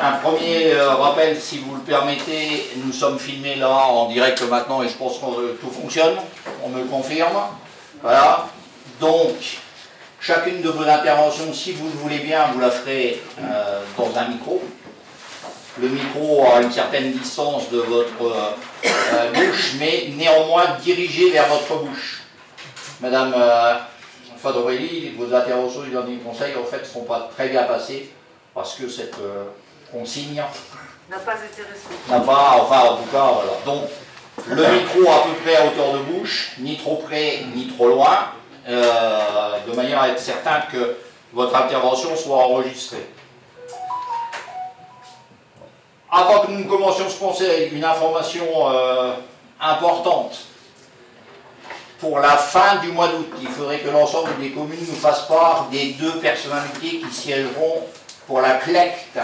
Un premier rappel, si vous le permettez, nous sommes filmés là en direct maintenant et je pense que tout fonctionne, on me le confirme. Voilà. Donc, chacune de vos interventions, si vous le voulez bien, vous la ferez dans un micro. Le micro à une certaine distance de votre bouche, mais néanmoins dirigé vers votre bouche. Madame Fadorelli, vos interventions du dernier conseil, en fait, ne sont pas très bien passées parce que cette consigne n'a pas été respectée. N'a pas, enfin, en tout cas, voilà. Donc, le micro à peu près à hauteur de bouche, ni trop près, ni trop loin, de manière à être certain que votre intervention soit enregistrée. Avant que nous ne commencions ce conseil, une information importante. Pour la fin du mois d'août, il faudrait que l'ensemble des communes nous fassent part des 2 personnalités qui siégeront pour la CLECT.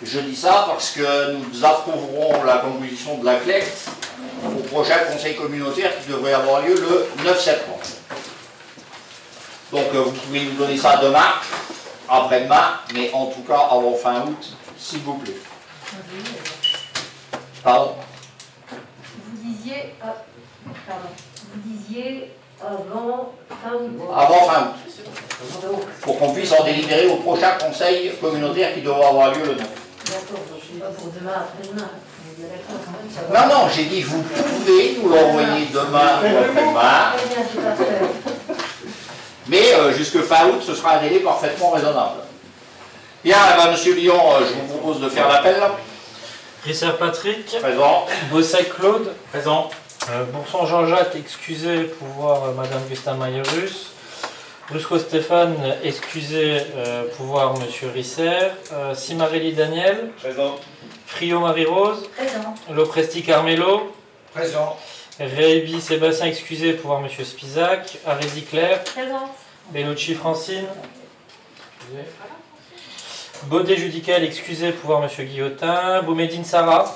Je dis ça parce que nous approuverons la composition de la CLECT au prochain conseil communautaire qui devrait avoir lieu le 9 septembre. Donc vous pouvez nous donner ça demain, après-demain, mais en tout cas avant fin août, s'il vous plaît. Pardon? Vous disiez avant fin août. Avant fin août. Pour qu'on puisse en délibérer au prochain conseil communautaire qui devra avoir lieu le 9. D'accord, je ne suis pas pour demain, après-demain. Non, non, j'ai dit vous pouvez nous l'envoyer demain ou après-demain. Mais jusque fin août, ce sera un délai parfaitement raisonnable. Bien, Monsieur Lyon, je vous propose de faire l'appel. Risser Patrick. Présent. Bossec Claude. Présent. Bourson Jean-Jacques, excusez pour voir Madame Gustin Mayerus. Brusco Stéphane, excusez pour voir Monsieur Risser. Simarelli Daniel. Présent. Frio Marie-Rose. Présent. Lopresti Carmelo. Présent. Réby Sébastien, excusez pour voir Monsieur Spizac. Arési Claire. Présent. Bellucci Francine. Excusez. Baudet Judical, excusez pour voir Monsieur Guillotin. Boumedine Sarah.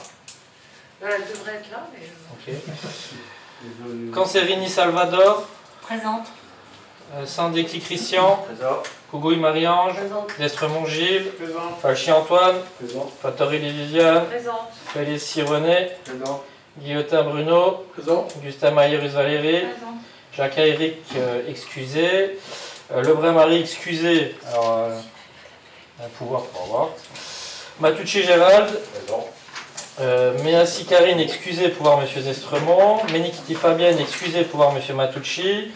Elle devrait être là, mais... Ok. Cancerini Salvador. Présente. Sandécli Christian. Présent. Cougouille Marie-Ange. Présente. Destremont Gilles. Présent. Falchi Antoine. Présent. Fatorelli Viviane. Présente. Félicie René. Présent. Guillotin Bruno. Présent. Gustin Maïrus Valérie. Présente. Jacques Eric, excusez. Lebrun Marie, excusez. Alors, un pouvoir pour avoir. Matucci Gérald. Présent. Méassi Karine, excusez pour voir Monsieur Zestremont. Ménikiti Fabienne, excusez pour voir Monsieur Matucci.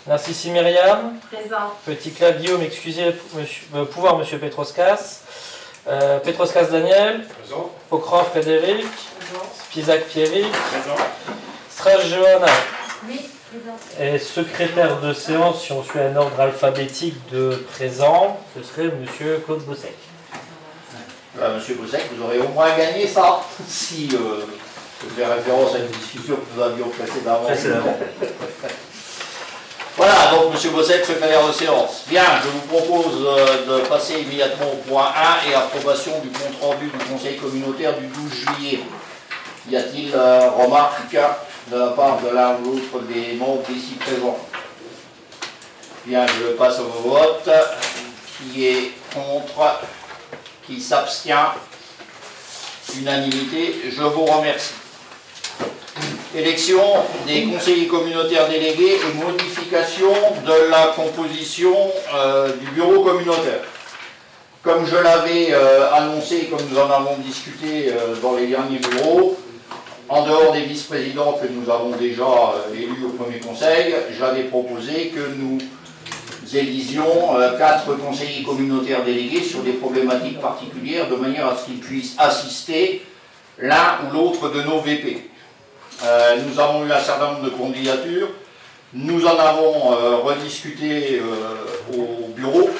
Narcissi Myriam. Présent. Petit Cla Guillaume, excusez pour voir Monsieur Petroskas. Petroskas Daniel. Présent. Pocran Frédéric. Présent. Spizac Pierrick. Présent. Strage Johanna. Oui, présent. Et secrétaire de séance, si on suit un ordre alphabétique de présent, ce serait Monsieur Claude Bossec. Monsieur Bossec, vous aurez au moins gagné ça, si je fais référence à une discussion que nous avions précédemment. Voilà, donc Monsieur Bossec, secrétaire de séance. Bien, je vous propose de passer immédiatement au point 1 et approbation du compte-rendu du Conseil communautaire du 12 juillet. Y a-t-il remarque de la part de l'un ou l'autre des membres ici présents? Bien, je le passe au vote. Qui est contre? Qui s'abstient? Unanimité, je vous remercie. Élection des conseillers communautaires délégués et modification de la composition du bureau communautaire. Comme je l'avais annoncé, comme nous en avons discuté dans les derniers bureaux, en dehors des vice-présidents que nous avons déjà élus au premier conseil, j'avais proposé que nous élisions 4 conseillers communautaires délégués sur des problématiques particulières de manière à ce qu'ils puissent assister l'un ou l'autre de nos VP. Nous avons eu un certain nombre de candidatures, nous en avons rediscuté au bureau,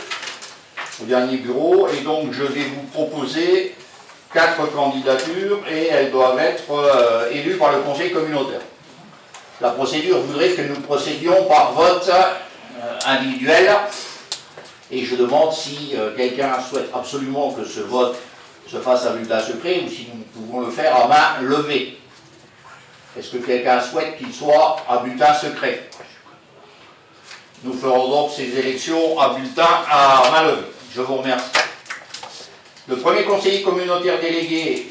au dernier bureau, et donc je vais vous proposer 4 candidatures et elles doivent être élues par le conseil communautaire. La procédure voudrait que nous procédions par vote individuel et je demande si quelqu'un souhaite absolument que ce vote se fasse à bulletin secret ou si nous pouvons le faire à main levée. Est-ce que quelqu'un souhaite qu'il soit à bulletin secret? Nous ferons donc ces élections à bulletin à main levée. Je vous remercie. Le premier conseiller communautaire délégué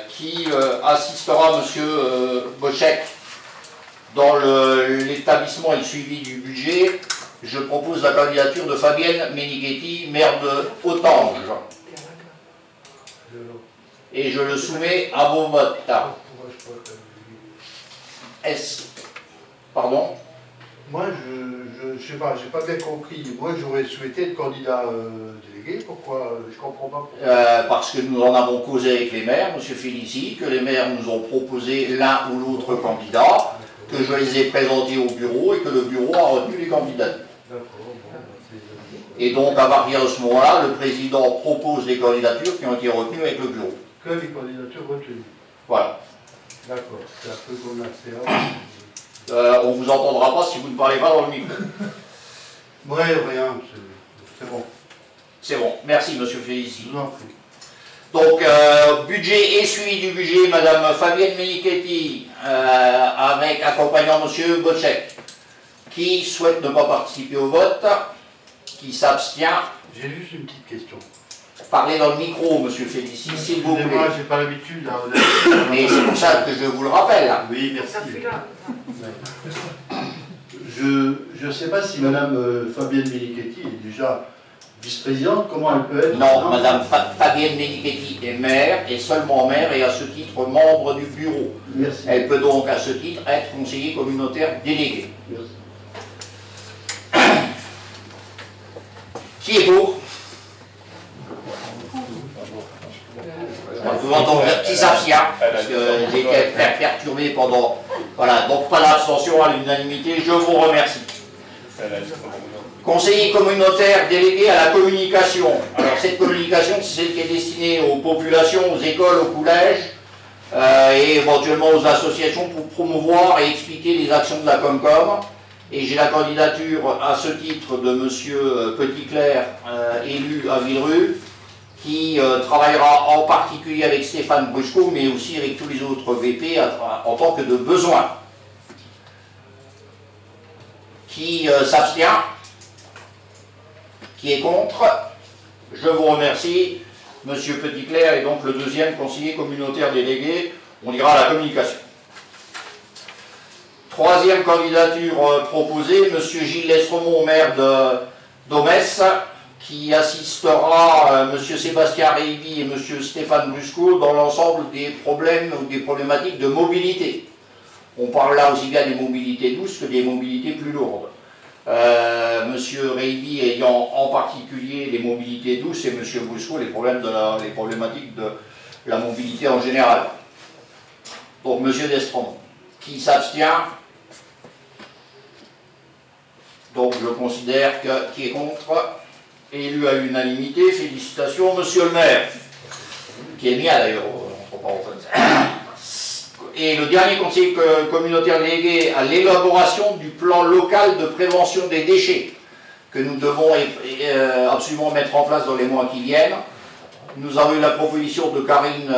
qui assistera M. Bochek dans l'établissement et le suivi du budget, je propose la candidature de Fabienne Menighetti, maire de Hautange. Et je le soumets à vos votes. Est-ce... Pardon? Moi, je sais pas, j'ai pas bien compris. Moi, j'aurais souhaité être candidat délégué. Pourquoi? Je comprends pas pourquoi. Parce que nous en avons causé avec les maires, M. Félicie, que les maires nous ont proposé l'un ou l'autre candidat, que je les ai présentés au bureau et que le bureau a retenu les candidatures. Et donc, à partir de ce moment-là, le président propose les candidatures qui ont été retenues avec le bureau. Que les candidatures retenues. Voilà. D'accord, c'est un peu comme la CA. On ne vous entendra pas si vous ne parlez pas dans le micro. Ouais, rien, c'est bon. C'est bon. Merci, M. Félicie. Je vous en prie. Donc, budget et suivi du budget, Madame Fabienne Menighetti, avec accompagnant M. Bochek, qui souhaite ne pas participer au vote, qui s'abstient. J'ai juste une petite question. Parlez dans le micro, M. Félicie, s'il vous plaît. Excusez-moi, j'ai pas l'habitude. Là, Mais c'est pour ça que je vous le rappelle. Oui, merci. Ça fait là. Je ne sais pas si Madame Fabienne Menighetti est déjà vice-présidente. Comment elle peut être? Non, Madame Fabienne Menighetti est maire, et seulement maire, et à ce titre membre du bureau. Merci. Elle peut donc à ce titre être conseiller communautaire délégué. Merci. Qui est pour? On peut entendre qui s'abstient, parce que j'ai été perturbé pendant... Voilà, donc pas d'abstention à l'unanimité, je vous remercie. Conseiller communautaire délégué à la communication. Alors cette communication, c'est celle qui est destinée aux populations, aux écoles, aux collèges, et éventuellement aux associations pour promouvoir et expliquer les actions de la Comcom. Et j'ai la candidature à ce titre de M. Petitclerc, élu à Villerupt, qui travaillera en particulier avec Stéphane Brusco, mais aussi avec tous les autres VP en tant que de besoin. Qui s'abstient? Qui est contre? Je vous remercie. Monsieur Petitclerc est donc le deuxième conseiller communautaire délégué. On ira à la communication. Troisième candidature proposée, M. Gilles Lestremont, maire d'Omès, qui assistera M. Sébastien Reiby et M. Stéphane Brusco dans l'ensemble des problèmes ou des problématiques de mobilité. On parle là aussi bien des mobilités douces que des mobilités plus lourdes. M. Reiby ayant en particulier les mobilités douces et M. Brusco les problématiques de la mobilité en général. Donc M. Lestremont, qui s'abstient. Donc je considère que qui est contre, élu à l'unanimité. Félicitations, monsieur le maire, qui est mien d'ailleurs, entre parenthèses. Et le dernier conseiller communautaire délégué à l'élaboration du plan local de prévention des déchets, que nous devons absolument mettre en place dans les mois qui viennent. Nous avons eu la proposition de Karine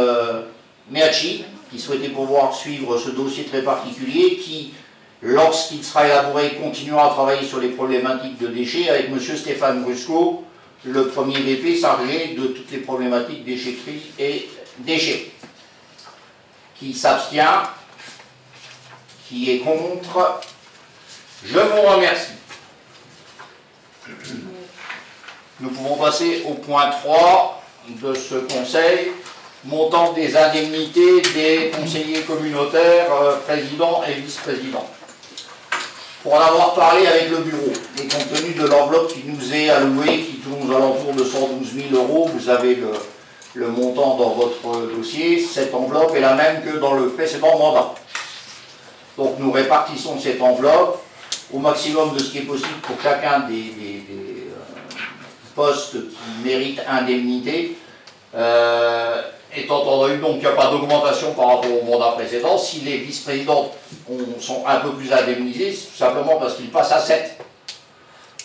Meachi, qui souhaitait pouvoir suivre ce dossier très particulier, qui, lorsqu'il sera élaboré, continuera à travailler sur les problématiques de déchets avec M. Stéphane Brusco, le premier VP chargé de toutes les problématiques déchetterie et déchets. Qui s'abstient? Qui est contre? Je vous remercie. Nous pouvons passer au point 3 de ce conseil, montant des indemnités des conseillers communautaires, présidents et vice-présidents. Pour en avoir parlé avec le bureau, et compte tenu de l'enveloppe qui nous est allouée, qui tourne aux alentours de 112 000 €, vous avez le montant dans votre dossier, cette enveloppe est la même que dans le précédent mandat. Donc nous répartissons cette enveloppe au maximum de ce qui est possible pour chacun des postes qui méritent indemnité. Étant entendu donc qu'il n'y a pas d'augmentation par rapport au mandat précédent, si les vice-présidents sont un peu plus indemnisés, c'est tout simplement parce qu'ils passent à 7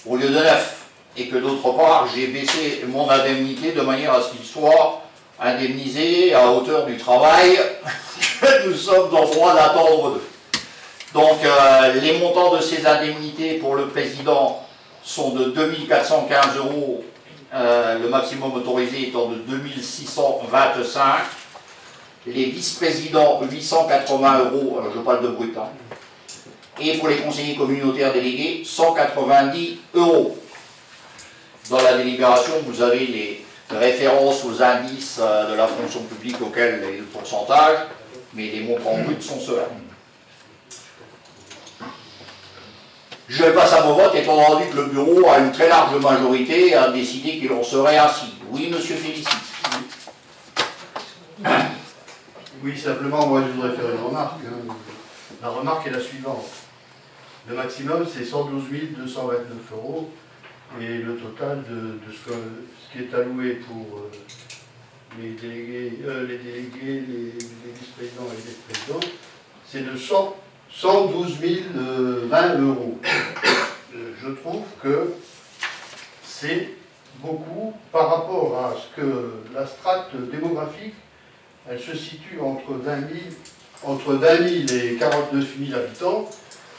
au lieu de 9. Et que d'autre part, j'ai baissé mon indemnité de manière à ce qu'ils soient indemnisés à hauteur du travail que nous sommes en droit d'attendre d'eux. Donc les montants de ces indemnités pour le président sont de 2 415 € le maximum autorisé étant de 2625. Les vice-présidents, 880 €, alors je parle de brut, hein. Et pour les conseillers communautaires délégués, 190 €. Dans la délibération, vous avez les références aux indices de la fonction publique auxquels est le pourcentage, mais les montants bruts sont ceux-là. Je passe à mon vote, étant donné que le bureau, à une très large majorité, a décidé qu'il en serait ainsi. Oui, monsieur Félicie. Oui, simplement, moi je voudrais faire une remarque. Hein. La remarque est la suivante. Le maximum, c'est 112 229 €, et le total de ce qui est alloué pour les délégués, les vice-présidents et les présidents, c'est de 112 020 €. Je trouve que c'est beaucoup par rapport à ce que la strate démographique, elle se situe entre 20 000 et 49 000 habitants,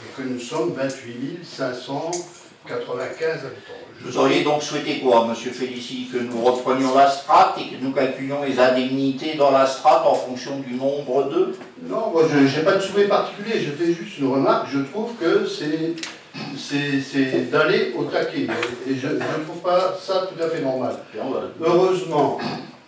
et que nous sommes 28 595 habitants. Vous auriez donc souhaité quoi, monsieur Félicie? Que nous reprenions la strate et que nous calculions les indemnités dans la strate en fonction du nombre d'eux? Non, moi je n'ai pas de souhait particulier, je fais juste une remarque. Je trouve que c'est d'aller au taquet, et je ne trouve pas ça tout à fait normal. Heureusement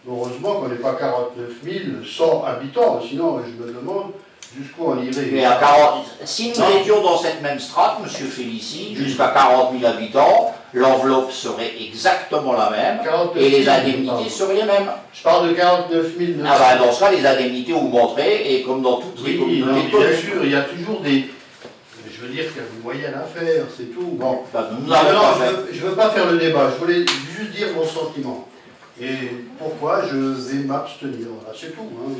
qu'on n'est pas 49 100 habitants, sinon je me demande jusqu'où on irait. Mais à 40, si nous étions dans cette même strate, monsieur Félicie, jusqu'à 40 000 habitants, l'enveloppe serait exactement la même et les indemnités seraient les mêmes. Je parle de 49 000. Ah ben dans ce cas, les indemnités augmenteraient et comme dans toutes les communautés de communes. Bien sûr, il y a toujours des... Je veux dire qu'il y a des moyens à faire, c'est tout. Bon. Ben, Je ne veux pas faire le débat, je voulais juste dire mon sentiment. Et pourquoi je vais m'abstenir. Voilà, c'est tout. Hein.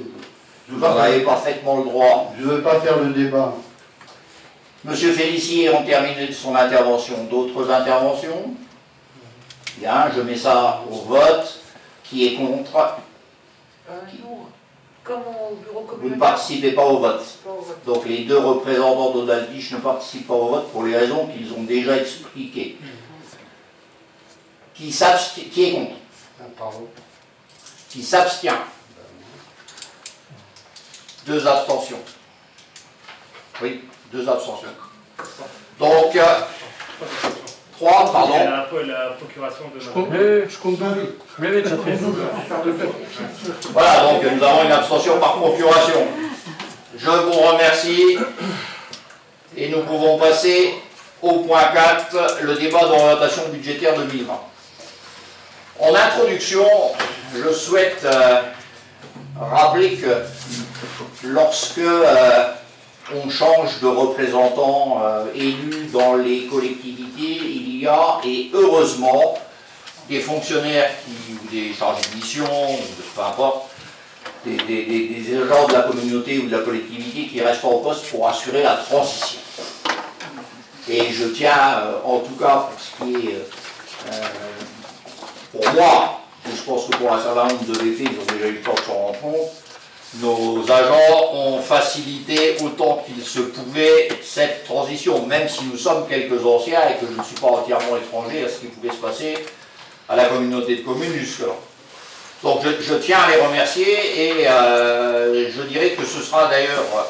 Vous en avez parfaitement le droit. Je ne veux pas faire le débat. Monsieur Félicie, on termine son intervention. D'autres interventions? Bien, je mets ça au vote. Qui est contre? Nous, comme au bureau Vous ne communautaire. participez pas au vote. Pas au vote. Donc les deux représentants d'Odaldiche ne participent pas au vote pour les raisons qu'ils ont déjà expliquées. Qui est contre? Pardon. Qui s'abstient? 2 abstentions. Oui, 2 abstentions. Donc, 3, pardon. Il y a la procuration de Je compte bien. Oui, oui, tout à fait. Voilà, donc nous avons une abstention par procuration. Je vous remercie. Et nous pouvons passer au point 4, le débat d'orientation budgétaire 2020. En introduction, je souhaite rappeler que lorsque on change de représentants élus dans les collectivités, il y a, et heureusement, des fonctionnaires ou des chargés de mission, peu importe, des agents de la communauté ou de la collectivité qui restent en poste pour assurer la transition. Et je tiens, en tout cas, pour ce qui est, pour moi, et je pense que pour un certain nombre de défis, ils ont déjà eu le temps de s'en rendre compte, nos agents ont facilité autant qu'il se pouvait cette transition, même si nous sommes quelques anciens et que je ne suis pas entièrement étranger à ce qui pouvait se passer à la communauté de communes jusque-là. Donc je tiens à les remercier et je dirais que ce sera d'ailleurs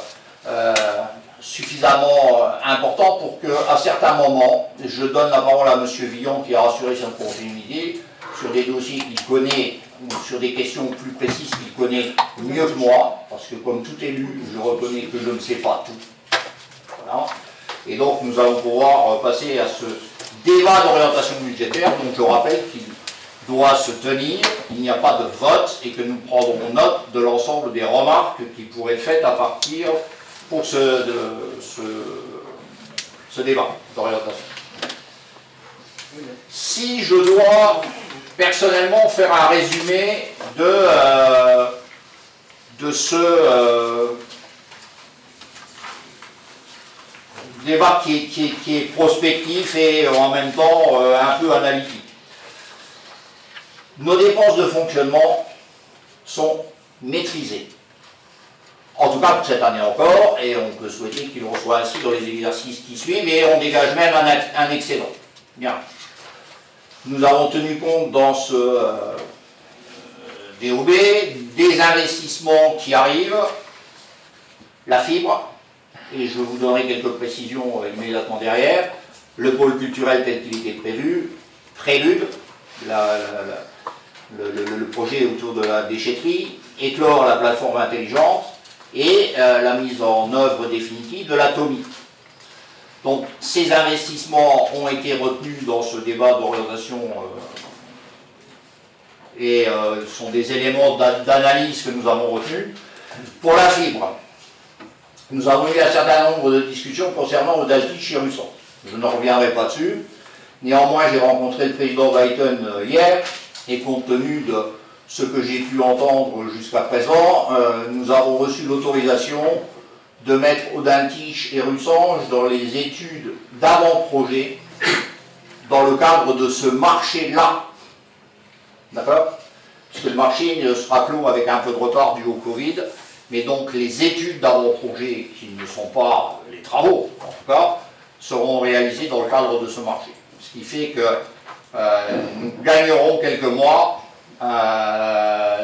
suffisamment important pour qu'à certains moments, je donne la parole à M. Villon qui a rassuré sa continuité sur des dossiers qu'il connaît ou sur des questions plus précises qu'il connaît mieux que moi, parce que comme tout élu, je reconnais que je ne sais pas tout. Voilà. Et donc nous allons pouvoir passer à ce débat d'orientation budgétaire, donc je rappelle qu'il doit se tenir, il n'y a pas de vote et que nous prendrons note de l'ensemble des remarques qui pourraient être faites à partir pour ce débat d'orientation. Si je dois personnellement faire un résumé de ce débat qui est prospectif et en même temps un peu analytique. Nos dépenses de fonctionnement sont maîtrisées. En tout cas pour cette année encore, et on peut souhaiter qu'il en soit ainsi dans les exercices qui suivent, et on dégage même un excédent. Bien. Nous avons tenu compte dans ce DOB des investissements qui arrivent, la fibre, et je vous donnerai quelques précisions immédiatement derrière, le pôle culturel tel qu'il était prévu, Prélude, le projet autour de la déchetterie, éclore la plateforme intelligente et la mise en œuvre définitive de l'Atomi. Donc ces investissements ont été retenus dans ce débat d'orientation et sont des éléments d'analyse que nous avons retenus. Pour la fibre, nous avons eu un certain nombre de discussions concernant Audaltiche et Russon. Je ne reviendrai pas dessus. Néanmoins, j'ai rencontré le président Biden hier, et compte tenu de ce que j'ai pu entendre jusqu'à présent, nous avons reçu l'autorisation de mettre Audaltiche et Russange dans les études d'avant-projet dans le cadre de ce marché-là. D'accord? Puisque le marché sera clos avec un peu de retard dû au Covid, mais donc les études d'avant-projet, qui ne sont pas les travaux, en tout cas, seront réalisées dans le cadre de ce marché. Ce qui fait que nous gagnerons quelques mois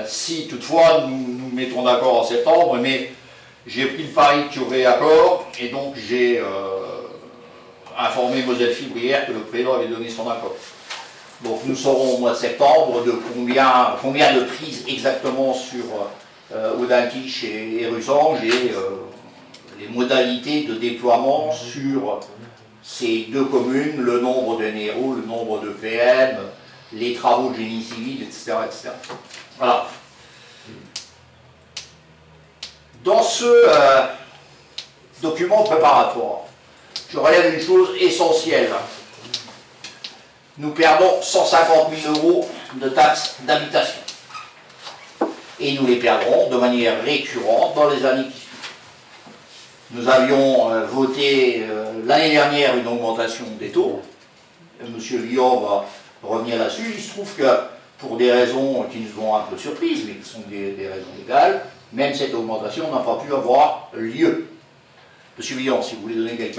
si toutefois nous nous mettons d'accord en septembre, mais j'ai pris le pari qu'il y aurait accord, et donc j'ai informé Moselle Fibre hier que le président avait donné son accord. Donc nous saurons au mois de septembre de combien de prises exactement sur Audaltiche et Russange, et les modalités de déploiement sur ces deux communes, le nombre de NRO, le nombre de PM, les travaux de génie civil, etc. etc. Voilà. Dans ce document préparatoire, je relève une chose essentielle. Nous perdons 150 000 € de taxes d'habitation. Et nous les perdrons de manière récurrente dans les années qui suivent. Nous avions voté l'année dernière une augmentation des taux. M. Villon va revenir là-dessus. Il se trouve que, pour des raisons qui nous ont un peu surprises, mais qui sont des raisons légales, même cette augmentation n'a pas pu avoir lieu. M. Villon, si vous voulez donner quelques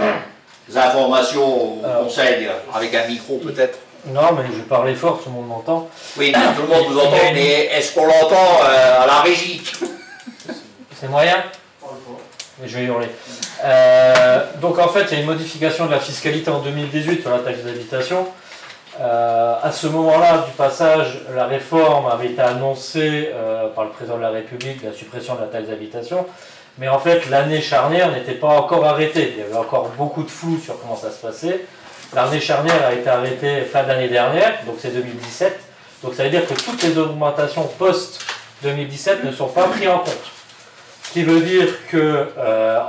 informations au Conseil, avec un micro peut-être. Non, mais je parlais fort, tout le monde m'entend. Oui, tout le monde vous entend, mais est-ce qu'on l'entend à la régie? C'est moyen? Je vais hurler. Donc en fait, il y a une modification de la fiscalité en 2018 sur la taxe d'habitation. À ce moment-là du passage, la réforme avait été annoncée par le président de la République, la suppression de la taxe d'habitation. Mais en fait, l'année charnière n'était pas encore arrêtée. Il y avait encore beaucoup de flou sur comment ça se passait. L'année charnière a été arrêtée fin d'année dernière, donc c'est 2017. Donc ça veut dire que toutes les augmentations post-2017 ne sont pas prises en compte. Ce qui veut dire que,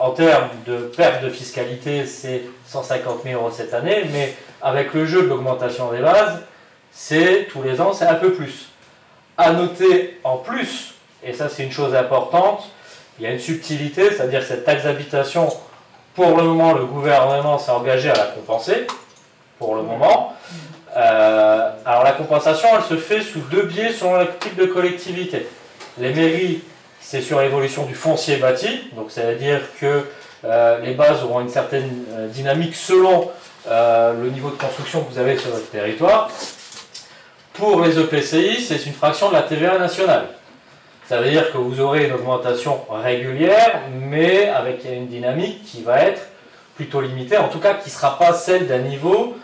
en termes de perte de fiscalité, c'est 150 000 € cette année, mais avec le jeu de l'augmentation des bases, c'est tous les ans, c'est un peu plus. À noter en plus, et ça c'est une chose importante, il y a une subtilité, c'est-à-dire que cette taxe d'habitation, pour le moment, le gouvernement s'est engagé à la compenser, pour le moment. Alors la compensation, elle se fait sous deux biais selon le type de collectivité. Les mairies, c'est sur l'évolution du foncier bâti, donc ça veut dire que les bases auront une certaine dynamique selon le niveau de construction que vous avez sur votre territoire. Pour les EPCI, c'est une fraction de la TVA nationale. Ça veut dire que vous aurez une augmentation régulière, mais avec une dynamique qui va être plutôt limitée, en tout cas qui ne sera pas celle d'un niveau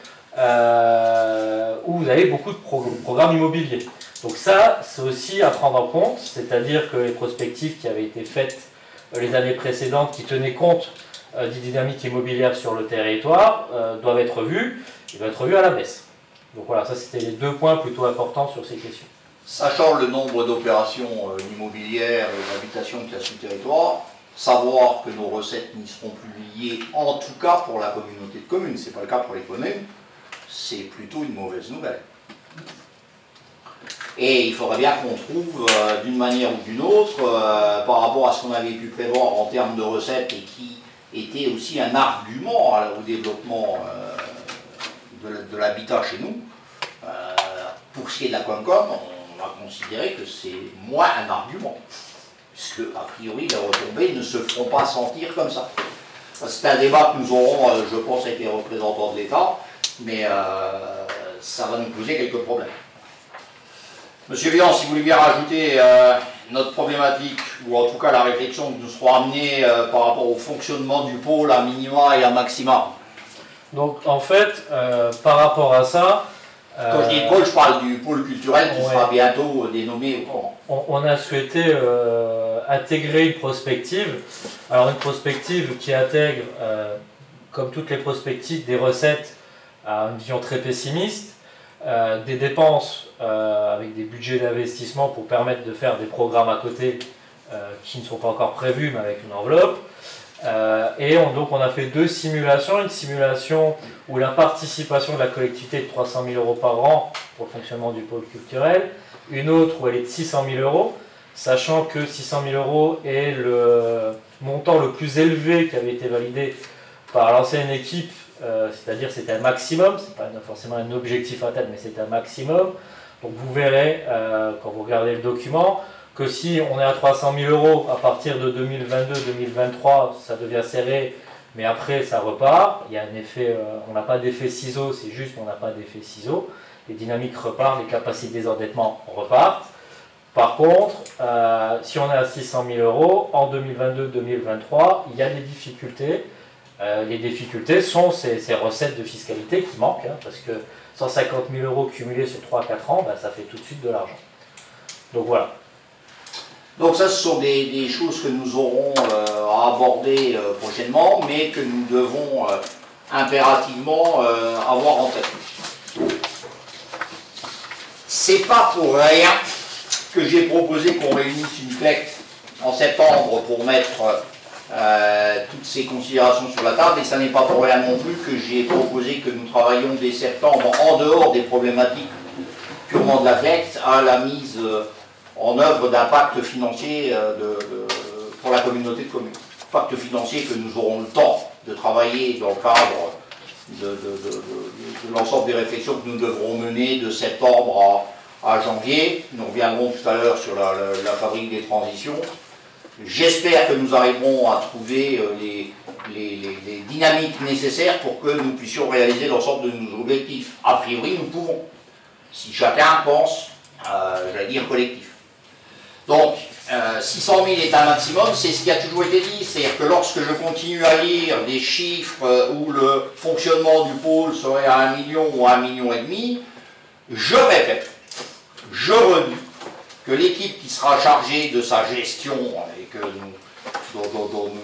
où vous avez beaucoup de programmes immobiliers. Donc ça, c'est aussi à prendre en compte, c'est-à-dire que les prospectives qui avaient été faites les années précédentes, qui tenaient compte des dynamiques immobilières sur le territoire, doivent être vues, et doivent être vues à la baisse. Donc voilà, ça c'était les deux points plutôt importants sur ces questions. Sachant le nombre d'opérations immobilières et d'habitation qu'il y a sur le territoire, savoir que nos recettes n'y seront plus liées, en tout cas pour la communauté de communes, ce n'est pas le cas pour les communes, c'est plutôt une mauvaise nouvelle. Et il faudrait bien qu'on trouve, d'une manière ou d'une autre, par rapport à ce qu'on avait pu prévoir en termes de recettes et qui était aussi un argument au développement de l'habitat chez nous, pour ce qui est de la Comcom, on va considérer que c'est moins un argument, puisque a priori les retombées ne se feront pas sentir comme ça. C'est un débat que nous aurons, je pense, avec les représentants de l'État, mais ça va nous poser quelques problèmes. Monsieur Vian, si vous voulez bien rajouter notre problématique, ou en tout cas la réflexion que nous serons amenés par rapport au fonctionnement du pôle à minima et à maxima. Donc en fait, par rapport à ça... Quand je dis pôle, je parle du pôle culturel qui ouais. sera bientôt dénommé au courant. On a souhaité intégrer une prospective. Alors une prospective qui intègre, comme toutes les prospectives, des recettes à une vision très pessimiste, des dépenses avec des budgets d'investissement pour permettre de faire des programmes à côté qui ne sont pas encore prévus mais avec une enveloppe. Donc on a fait 2 simulations, une simulation où la participation de la collectivité est de 300 000 € par an pour le fonctionnement du pôle culturel, une autre où elle est de 600 000 €, sachant que 600 000 € est le montant le plus élevé qui avait été validé par l'ancienne équipe, c'est-à-dire c'était un maximum, c'est pas forcément un objectif à tête, mais c'est un maximum. Donc vous verrez, quand vous regardez le document, que si on est à 300 000 € à partir de 2022-2023, ça devient serré, mais après ça repart. Il y a un effet, on n'a pas d'effet ciseau, c'est juste qu'on n'a pas d'effet ciseau. Les dynamiques repartent, les capacités d'endettement repartent. Par contre, si on est à 600 000 € en 2022-2023, il y a des difficultés. Les difficultés sont ces recettes de fiscalité qui manquent, hein, parce que 150 000 € cumulés sur 3-4 ans, ça fait tout de suite de l'argent. Donc voilà. Donc ça, ce sont des choses que nous aurons à aborder prochainement, mais que nous devons impérativement avoir en tête. C'est pas pour rien que j'ai proposé qu'on réunisse une collecte en septembre pour mettre toutes ces considérations sur la table, et ça n'est pas pour rien non plus que j'ai proposé que nous travaillions dès septembre, en dehors des problématiques purement de la collecte, à la mise en œuvre d'un pacte financier pour la communauté de communes. Pacte financier que nous aurons le temps de travailler dans le cadre de l'ensemble des réflexions que nous devrons mener de septembre à janvier. Nous reviendrons tout à l'heure sur la fabrique des transitions. J'espère que nous arriverons à trouver les dynamiques nécessaires pour que nous puissions réaliser l'ensemble de nos objectifs. A priori, nous pouvons, si chacun pense, j'allais dire, collectif. Donc, 600 000 est un maximum, c'est ce qui a toujours été dit, c'est-à-dire que lorsque je continue à lire des chiffres où le fonctionnement du pôle serait à 1 million ou à 1,5 million, je répète, je redis, que l'équipe qui sera chargée de sa gestion et dont nous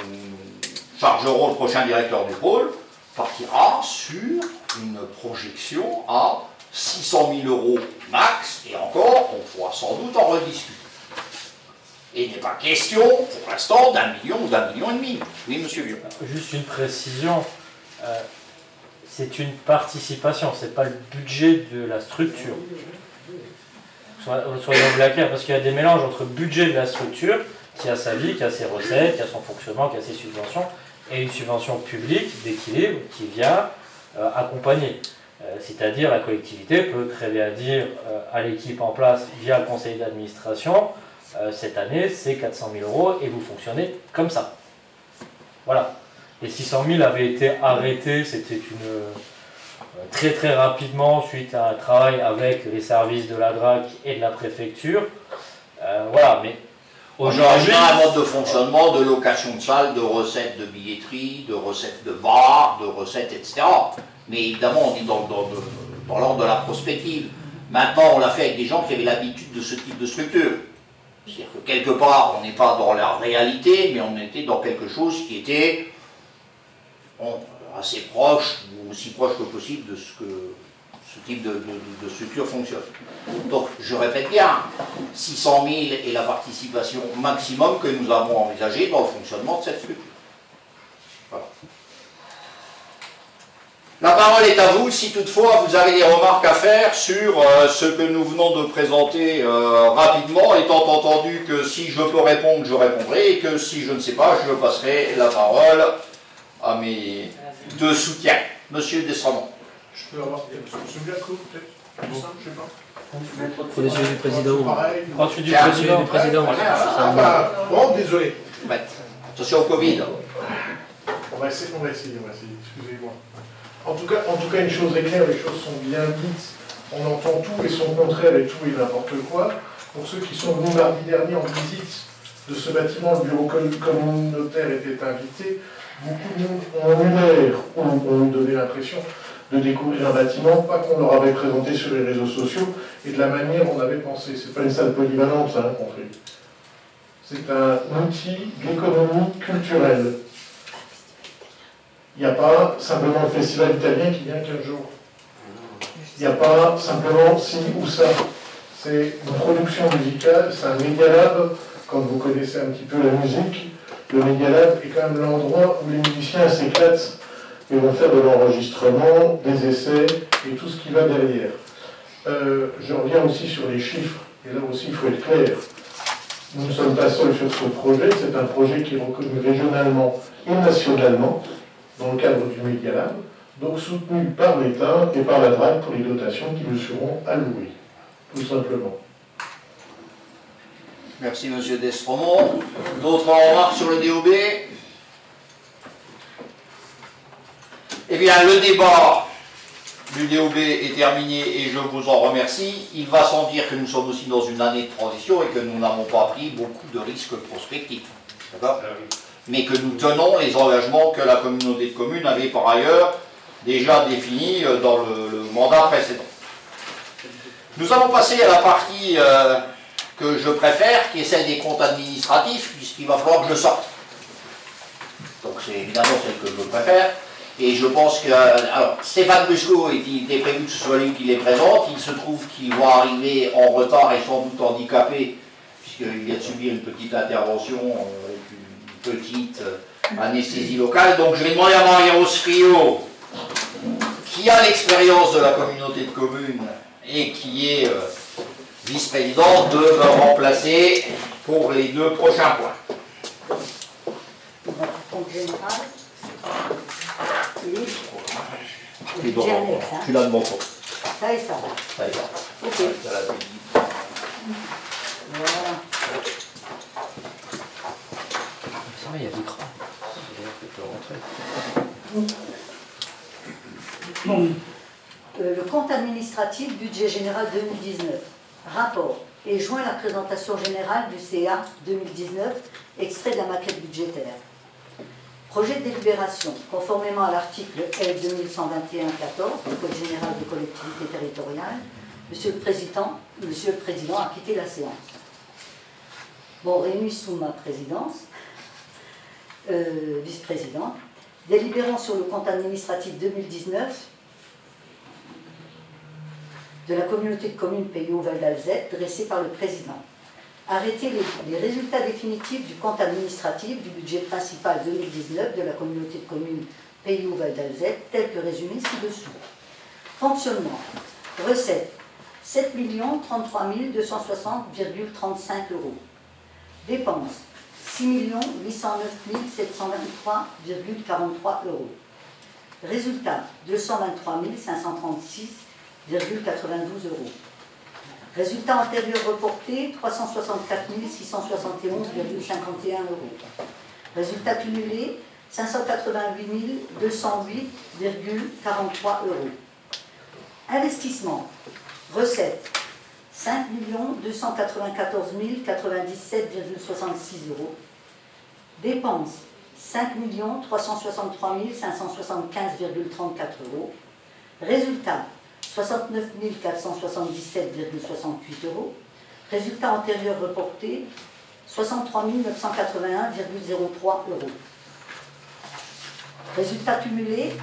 chargerons le prochain directeur du pôle, partira sur une projection à 600 000 € max, et encore, on pourra sans doute en rediscuter. Et il n'est pas question, pour l'instant, d'1 million ou d'1,5 million. Oui, monsieur Vieux. Juste une précision, c'est une participation, c'est pas le budget de la structure. Soyons bien clairs, parce qu'il y a des mélanges entre le budget de la structure, qui a sa vie, qui a ses recettes, qui a son fonctionnement, qui a ses subventions, et une subvention publique d'équilibre qui vient accompagner. C'est-à-dire la collectivité peut très bien dire à l'équipe en place via le conseil d'administration, cette année c'est 400 000 € et vous fonctionnez comme ça. Voilà. Les 600 000 avaient été arrêtés, c'était très très rapidement suite à un travail avec les services de la DRAC et de la préfecture. Voilà, mais aujourd'hui... On a un mode de fonctionnement, de location de salles, de recettes de billetterie, de recettes de bar, de recettes, etc. Mais évidemment, on est dans l'ordre de la prospective. Maintenant, on l'a fait avec des gens qui avaient l'habitude de ce type de structure. C'est-à-dire que quelque part, on n'est pas dans la réalité, mais on était dans quelque chose qui était assez proche, ou aussi proche que possible de ce que ce type de structure fonctionne. Donc, je répète bien, 600 000 est la participation maximum que nous avons envisagée dans le fonctionnement de cette structure. Voilà. La parole est à vous, si toutefois vous avez des remarques à faire sur ce que nous venons de présenter rapidement, étant entendu que si je peux répondre, je répondrai, et que si je ne sais pas, je passerai la parole à mes deux soutiens. Monsieur Descendant. Je peux avoir Monsieur Biaco, peut-être? Je sais pas. Faut les yeux du président. Pareil. Ensuite du Tiens, président. Du président. Bon, désolé. Attention au Covid. On va essayer, excusez-moi. En tout cas, une chose est claire, les choses sont bien dites On entend tout et son contraire et tout et n'importe quoi. Pour ceux qui sont venus mardi dernier en visite de ce bâtiment, le bureau communautaire était invité. Beaucoup de monde ont eu l'air, ont donné l'impression de découvrir un bâtiment, pas qu'on leur avait présenté sur les réseaux sociaux, et de la manière dont on avait pensé. C'est pas une salle polyvalente, ça, qu'on fait. C'est un outil d'économie culturelle. Il n'y a pas simplement le festival italien qui vient 15 jours. Il n'y a pas simplement ci ou ça. C'est une production musicale, c'est un Medialab. Quand vous connaissez un petit peu la musique, le Medialab est quand même l'endroit où les musiciens s'éclatent et vont faire de l'enregistrement, des essais et tout ce qui va derrière. Je reviens aussi sur les chiffres, et là aussi il faut être clair. Nous ne sommes pas seuls sur ce projet, c'est un projet qui est reconnu régionalement et nationalement dans le cadre du Medialab, donc soutenu par l'État et par la DRAC pour les dotations qui nous seront allouées, tout simplement. Merci Monsieur Destromont. D'autres remarques sur le DOB? Eh bien, le débat du DOB est terminé et je vous en remercie. Il va sans dire que nous sommes aussi dans une année de transition et que nous n'avons pas pris beaucoup de risques prospectifs. D'accord ? Mais que nous tenons les engagements que la communauté de communes avait par ailleurs déjà définis dans le mandat précédent. Nous allons passer à la partie que je préfère, qui est celle des comptes administratifs, puisqu'il va falloir que je sorte. Donc c'est évidemment celle que je préfère. Et je pense que... Alors, Stéphane Busco, il était prévu que ce soit lui qui les présente. Il se trouve qu'il va arriver en retard et sans doute handicapé, puisqu'il vient de subir une petite intervention avec une petite anesthésie locale. Donc je vais demander à Marie-Rose Friot, qui a l'expérience de la communauté de communes et qui est vice-présidente, de me remplacer pour les 2 prochains points. Compte général. Tu es là devant toi. Ça et ça. Ça y va. Ok. Voilà. Ça va, il y a des crans. Le compte administratif, budget général 2019. Rapport. Et joint la présentation générale du CA 2019, extrait de la maquette budgétaire. Projet de délibération, conformément à l'article L 2121-14 du Code général des collectivités territoriales, Monsieur le Président a quitté la séance. Bon, réunis sous ma présidence, vice-présidente, délibérant sur le compte administratif 2019 de la communauté de communes Pays Haut Val d'Alzette, dressé par le président. Arrêter les résultats définitifs du compte administratif du budget principal 2019 de la communauté de communes Pays Haut Val d'Alzette, tel que résumé ci-dessous. Fonctionnement. Recettes 7 033 260,35 €. Dépenses 6 809 723,43 €. Résultat 223 536,92 €. Résultat antérieur reporté, 364 671,51 €. Résultat cumulé, 588 208,43 €. Investissement. Recettes, 5 294 097,66 €. Dépenses, 5 363 575,34 €. Résultat, 69 477,68 €. Résultat antérieur reporté, 63 981,03 €. Résultat cumulé,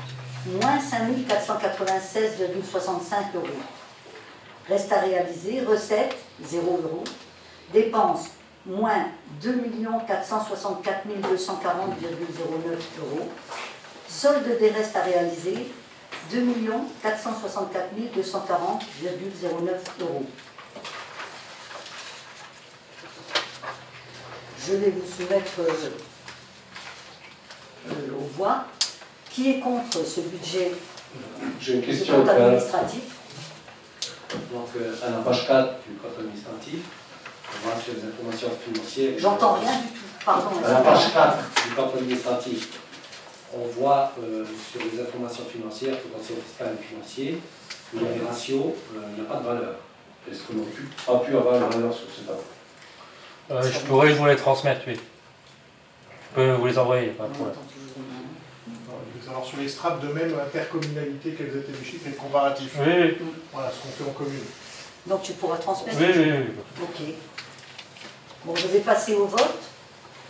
moins 5 496,65 €. Reste à réaliser, recettes, 0 €. Dépenses, moins 2 464 240,09 €. Solde des restes à réaliser, 2 464 240,09 €. Je vais vous soumettre aux voix. Qui est contre ce budget J'ai une du question. compte administratif? Donc, à la page 4 du code administratif, on voit sur les informations financières. J'entends rien du tout. Pardon. À la page 4 du code administratif, on voit sur les informations financières, potentiel fiscal et financier, où les ratios, il n'y a pas de valeur. Est-ce qu'on n'a pas pu avoir la valeur sur ce tableau? Je pourrais vous les transmettre, oui. Je peux vous les envoyer, pas de problème. Alors sur les strates de même intercommunalité, quels étaient les chiffres et le comparatif? Oui, oui. Voilà ce qu'on fait en commune. Donc tu pourras transmettre. Oui, oui, oui. Ok. Bon, je vais passer au vote.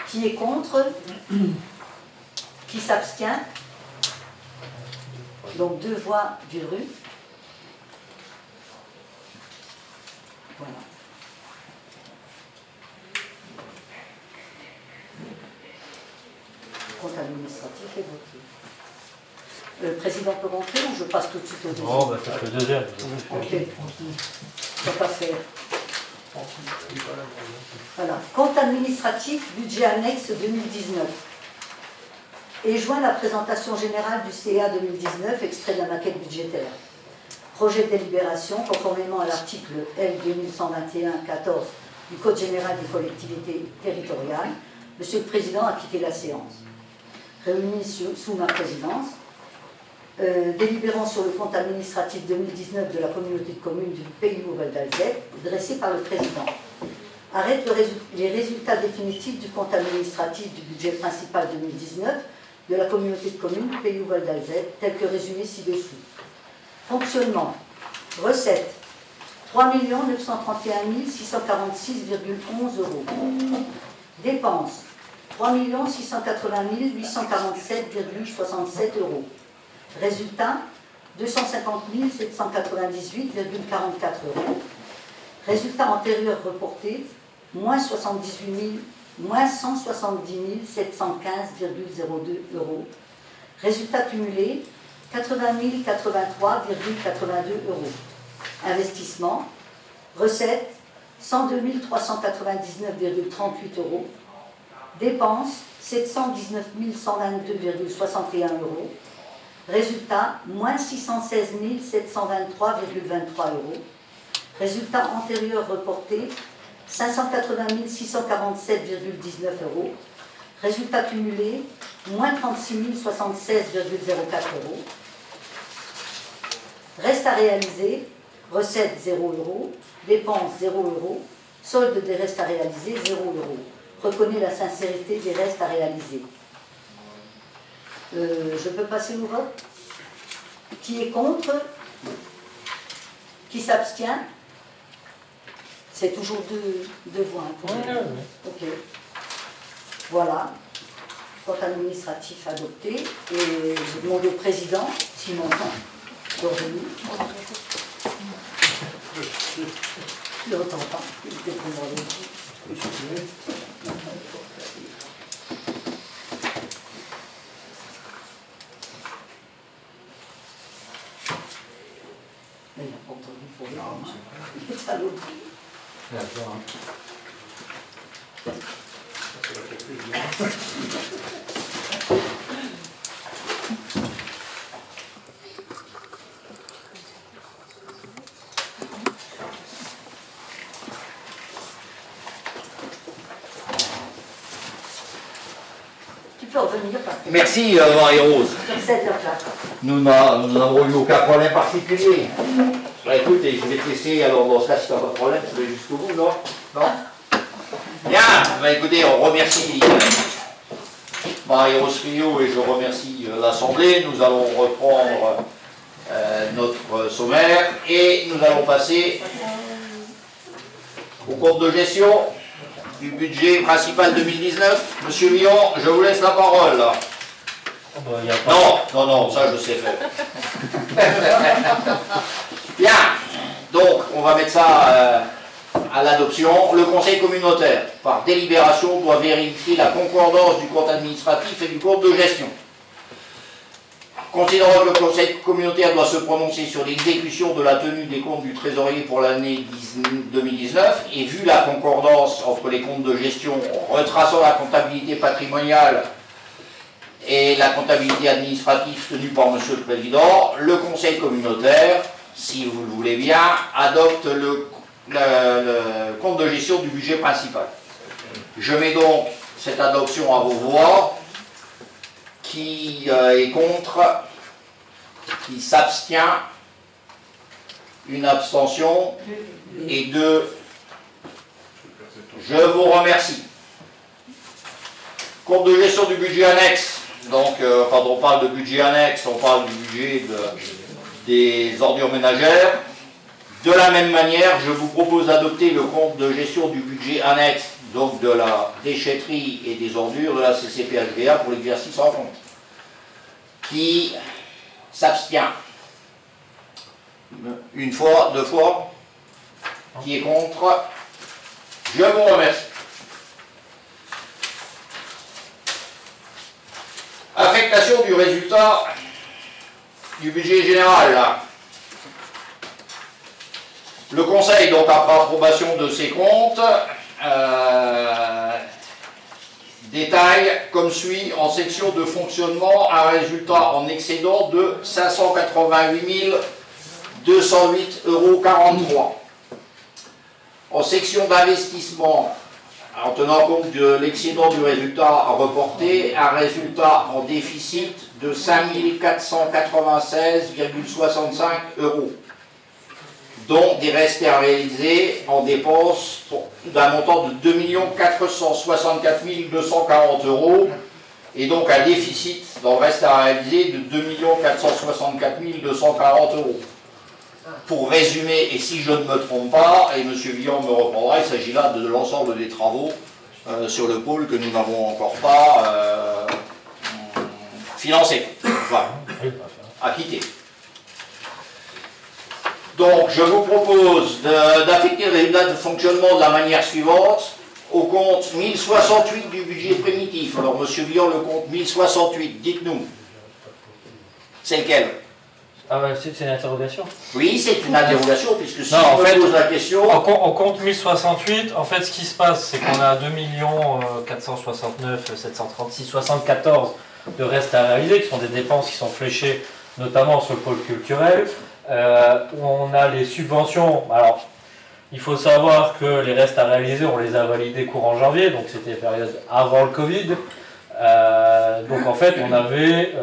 Qui est contre? Qui s'abstient? Donc 2 voix Villeru. Voilà. Le compte administratif est voté. Le président peut rentrer ou je passe tout de suite au deuxième? Bon, bah, c'est le deuxième. Ok. On va pas faire. Voilà. Compte administratif, budget annexe 2019. Et joint la présentation générale du CA 2019, extrait de la maquette budgétaire. Projet de délibération, conformément à l'article L 2121-14 du Code général des collectivités territoriales. Monsieur le Président a quitté la séance. Réunis sous ma présidence, délibérant sur le compte administratif 2019 de la communauté de communes du Pays Nouvel d'Alzette, dressé par le Président. Arrête les résultats définitifs du compte administratif du budget principal 2019 de la communauté de communes du Pays Nouvel d'Alzette, tel que résumé ci-dessous. Fonctionnement. Recettes. 3 931 646,11 euros. Dépenses. 3 680 847,67 euros. Résultat. 250 798,44 euros. Résultat antérieur reporté. Moins 170 715,02 euros. Résultat cumulé, 80 083,82 euros. Investissement, recettes, 102 399,38 euros. Dépenses, 719 122,61 euros. Résultat, moins 616 723,23 euros. Résultat antérieur reporté, 580 647,19 euros. Résultat cumulé, moins 36 076,04 euros. Reste à réaliser, recettes 0 euros, dépenses 0 euros, solde des restes à réaliser 0 euros. Reconnaît la sincérité des restes à réaliser. Je peux passer au vote? Qui est contre? Qui s'abstient? C'est toujours deux voix. Pour Ok. Voilà. Compte administratif adopté. Et je demande au président, s'il m'entend, de revenir. Il n'entend pas. Il dépend de mais il n'a pas entendu pour rien. Il est à l'autre. Tu peux revenir par contre. Merci Marie-Rose. Cède la place. Nous n'avons eu aucun problème particulier. Bah, écoutez, je vais te laisser, alors dans ce cas, si tu n'as pas de problème, tu vas jusqu'au bout, non? Non? Bien, bah, écoutez, on remercie Marie-Rose Friot et je remercie l'Assemblée. Nous allons reprendre notre sommaire et nous allons passer au compte de gestion du budget principal 2019. Monsieur Villon, je vous laisse la parole. Non, ça je sais faire. Bien, donc on va mettre ça à l'adoption. Le conseil communautaire, par délibération, doit vérifier la concordance du compte administratif et du compte de gestion. Considérant que le conseil communautaire doit se prononcer sur l'exécution de la tenue des comptes du trésorier pour l'année 2019, et vu la concordance entre les comptes de gestion retraçant la comptabilité patrimoniale et la comptabilité administrative tenue par Monsieur le Président, le conseil communautaire, si vous le voulez bien, adopte le compte de gestion du budget principal. Je mets donc cette adoption à vos voix. Qui est contre? Qui s'abstient? une abstention et 2. Je vous remercie. Compte de gestion du budget annexe. Donc, quand on parle de budget annexe, on parle du budget des ordures ménagères. De la même manière, je vous propose d'adopter le compte de gestion du budget annexe, donc de la déchetterie et des ordures de la CCPHVA pour l'exercice en compte. Qui s'abstient? Une fois, deux fois. Qui est contre? Je vous remercie. Affectation du résultat du budget général. Le Conseil, donc après approbation de ces comptes, détaille comme suit en section de fonctionnement un résultat en excédent de 588 208,43 €. En section d'investissement, en tenant compte de l'excédent du résultat reporté, un résultat en déficit de 5 496,65 €, dont des restes à réaliser en dépenses d'un montant de 2 464 240 €, et donc un déficit dans le reste à réaliser de 2 464 240 €. Pour résumer, et si je ne me trompe pas, et M. Villon me reprendra, il s'agit là de l'ensemble des travaux sur le pôle que nous n'avons encore pas financés, enfin, acquittés. Donc, je vous propose d'affecter le résultat de fonctionnement de la manière suivante. Au compte 1068 du budget primitif. Alors, M. Villon, le compte 1068, dites-nous. C'est lequel? Ah ouais, c'est une interrogation. Oui, c'est une interrogation, puisque si Non, en on me fait, pose la question... On compte 1068, en fait ce qui se passe c'est qu'on a 2 469 736 74 de restes à réaliser, qui sont des dépenses qui sont fléchées notamment sur le pôle culturel. On a les subventions, alors il faut savoir que les restes à réaliser, on les a validés courant janvier, donc c'était période avant le Covid. Donc en fait on avait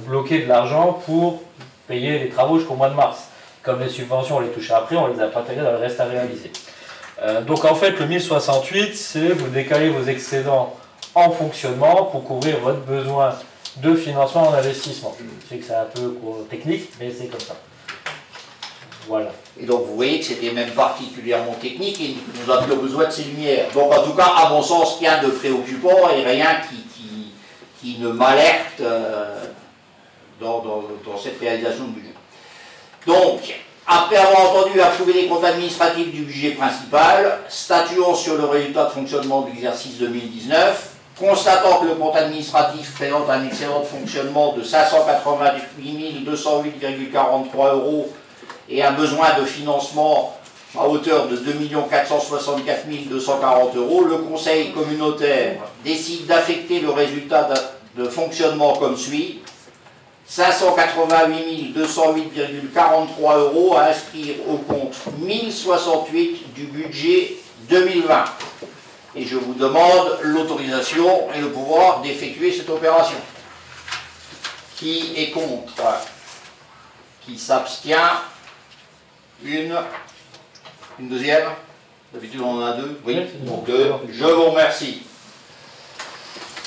bloqué de l'argent pour payer les travaux jusqu'au mois de mars. Comme les subventions, on les touchait après, on les a pas intégrées dans le reste à réaliser. Donc en fait, le 1068, c'est vous décalez vos excédents en fonctionnement pour couvrir votre besoin de financement en investissement. Je sais que c'est un peu technique, mais c'est comme ça. Voilà. Et donc vous voyez que c'était même particulièrement technique et nous avions besoin de ces lumières. Donc en tout cas, à mon sens, rien de préoccupant et rien qui ne m'alerte dans cette réalisation de budget. Donc, après avoir entendu approuver les comptes administratifs du budget principal, statuant sur le résultat de fonctionnement de l'exercice 2019, constatant que le compte administratif présente un excédent de fonctionnement de 588 208,43 € et un besoin de financement à hauteur de 2 464 240 €, le Conseil communautaire décide d'affecter le résultat de fonctionnement comme suit: 588 208,43 € à inscrire au compte 1068 du budget 2020. Et je vous demande l'autorisation et le pouvoir d'effectuer cette opération. Qui est contre? Qui s'abstient? Une deuxième? D'habitude on en a deux. Oui, donc deux. Je vous remercie.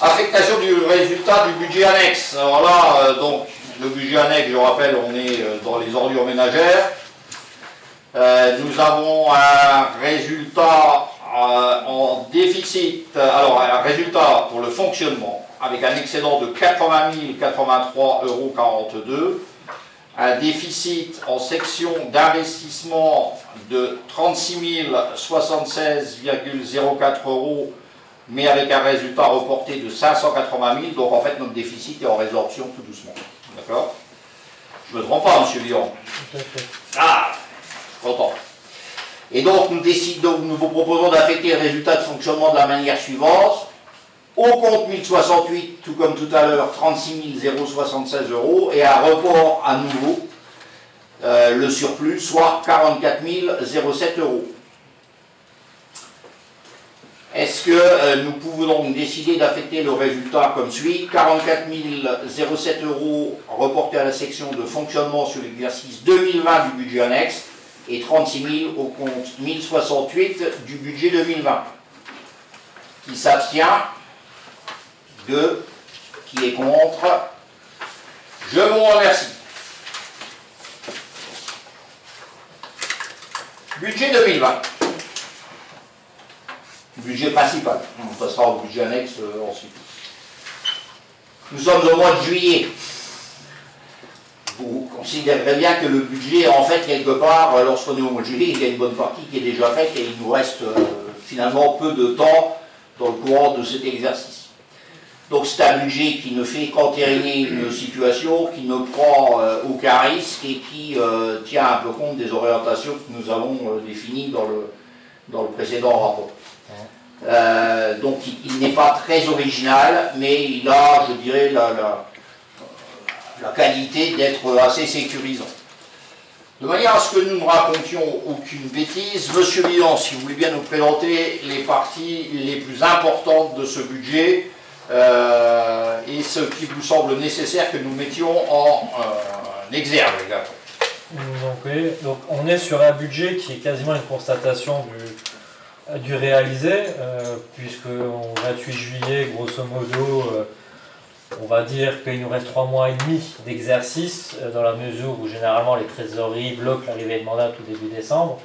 Affectation du résultat du budget annexe. Alors là, donc, le budget annexe, je rappelle, on est dans les ordures ménagères. Nous avons un résultat en déficit, alors un résultat pour le fonctionnement, avec un excédent de 80 083,42 €, un déficit en section d'investissement de 36 076,04 €, mais avec un résultat reporté de 580 000, donc en fait notre déficit est en résorption tout doucement. D'accord? Je ne me trompe pas, M. Lyon. Ah, content. Et donc nous vous proposons d'affecter le résultat de fonctionnement de la manière suivante. Au compte 1068, tout comme tout à l'heure, 36 076 € et un report à nouveau, le surplus, soit 44 007 €. Est-ce que nous pouvons donc décider d'affecter le résultat comme suit: 44 007 € reportés à la section de fonctionnement sur l'exercice 2020 du budget annexe, et 36 000 au compte 1068 du budget 2020. Qui s'abstient? 2. Qui est contre? Je vous remercie. Budget 2020. Budget principal. On passera au budget annexe ensuite. Nous sommes au mois de juillet. Vous considérez bien que le budget, en fait, quelque part, lorsqu'on est au mois de juillet, il y a une bonne partie qui est déjà faite et il nous reste finalement peu de temps dans le courant de cet exercice. Donc c'est un budget qui ne fait qu'entériner une situation, qui ne prend aucun risque et qui tient un peu compte des orientations que nous avons définies dans le précédent rapport. Donc il n'est pas très original, mais il a, je dirais, la qualité d'être assez sécurisant. De manière à ce que nous ne racontions aucune bêtise, Monsieur Bilan, si vous voulez bien nous présenter les parties les plus importantes de ce budget, et ce qui vous semble nécessaire que nous mettions en exergue. Donc on est sur un budget qui est quasiment une constatation du réalisé, puisque au 28 juillet, grosso modo, on va dire qu'il nous reste 3 mois et demi d'exercice, dans la mesure où généralement les trésoreries bloquent l'arrivée de mandat tout début décembre.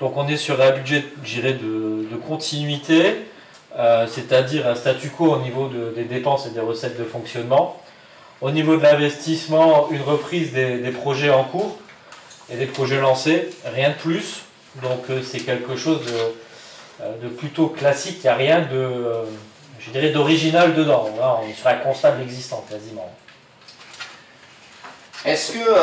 Donc on est sur un budget, je dirais, de continuité, c'est-à-dire un statu quo au niveau des dépenses et des recettes de fonctionnement. Au niveau de l'investissement, une reprise des projets en cours et des projets lancés, rien de plus. Donc c'est quelque chose de plutôt classique, il n'y a rien de, je dirais, d'original dedans. Là, on est sur un constat de l'existant quasiment. Est-ce que,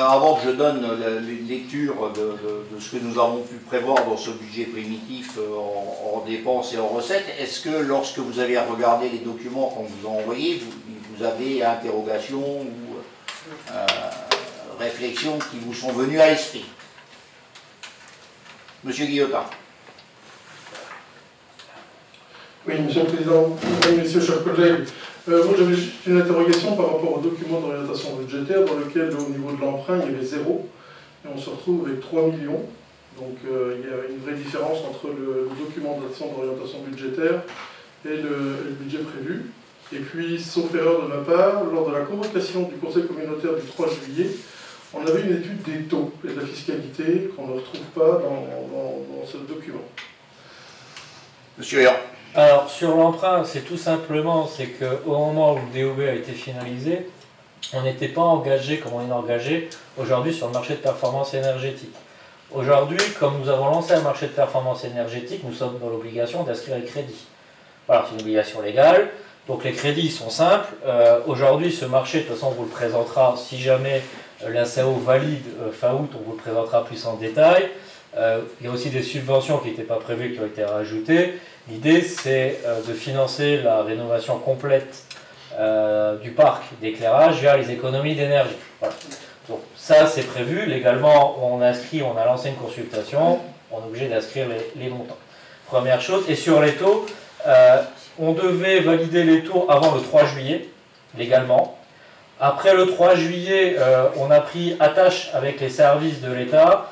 avant que je donne une lecture de ce que nous avons pu prévoir dans ce budget primitif en dépenses et en recettes, est-ce que lorsque vous avez regardé les documents qu'on vous a envoyés, vous avez interrogations ou réflexions qui vous sont venues à l'esprit? Monsieur Guillotin. Oui, Monsieur le Président, Mesdames, Messieurs, chers collègues, moi j'avais juste une interrogation par rapport au document d'orientation budgétaire dans lequel au niveau de l'emprunt il y avait 0 et on se retrouve avec 3 millions. Donc il y a une vraie différence entre le document d'orientation budgétaire et le budget prévu. Et puis, sauf erreur de ma part, lors de la convocation du Conseil communautaire du 3 juillet, on avait une étude des taux et de la fiscalité qu'on ne retrouve pas dans ce document. Monsieur Héran. Alors, sur l'emprunt, c'est tout simplement, c'est qu'au moment où le DOB a été finalisé, on n'était pas engagé comme on est engagé aujourd'hui sur le marché de performance énergétique. Aujourd'hui, comme nous avons lancé un marché de performance énergétique, nous sommes dans l'obligation d'inscrire les crédits. Voilà, c'est une obligation légale, donc les crédits sont simples. Aujourd'hui, ce marché, de toute façon, on vous le présentera, si jamais l'ACAO valide fin août, on vous le présentera plus en détail. Il y a aussi des subventions qui n'étaient pas prévues, qui ont été rajoutées. L'idée, c'est de financer la rénovation complète du parc d'éclairage via les économies d'énergie. Voilà. Donc ça, c'est prévu. Légalement, on a lancé une consultation, on est obligé d'inscrire les montants. Première chose. Et sur les taux, on devait valider les taux avant le 3 juillet, légalement. Après le 3 juillet, on a pris attache avec les services de l'État,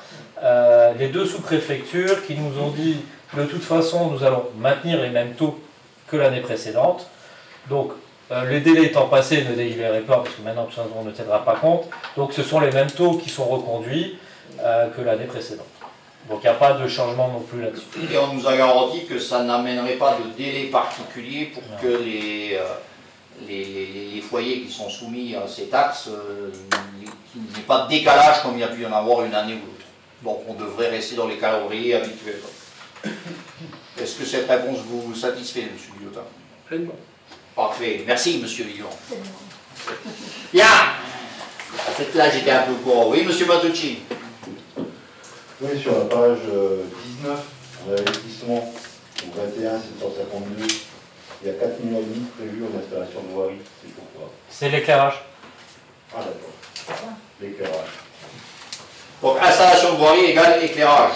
les 2 sous-préfectures qui nous ont dit de toute façon, nous allons maintenir les mêmes taux que l'année précédente. Donc, les délais étant passés, ne délibérez pas, parce que maintenant, tout simplement, on ne tiendra pas compte. Donc, ce sont les mêmes taux qui sont reconduits que l'année précédente. Donc, il n'y a pas de changement non plus là-dessus. Et on nous a garanti que ça n'amènerait pas de délai particulier pour que les foyers qui sont soumis à ces taxes, qu'il n'y ait pas de décalage comme il y a pu y en avoir une année ou l'autre. Donc, on devrait rester dans les calendriers habituels. Est-ce que cette réponse vous satisfait, M. Guillotin? Pleinement. Parfait. Merci, M. Villon. Bien. Peut-être là, j'étais un peu court. Oui, M. Matucci. Oui, sur la page 19, on a l'investissement au 21 752. Il y a 4,5 millions prévus en installation de voirie. C'est pourquoi? C'est l'éclairage. Ah, d'accord. L'éclairage. Donc, installation de voirie égale éclairage.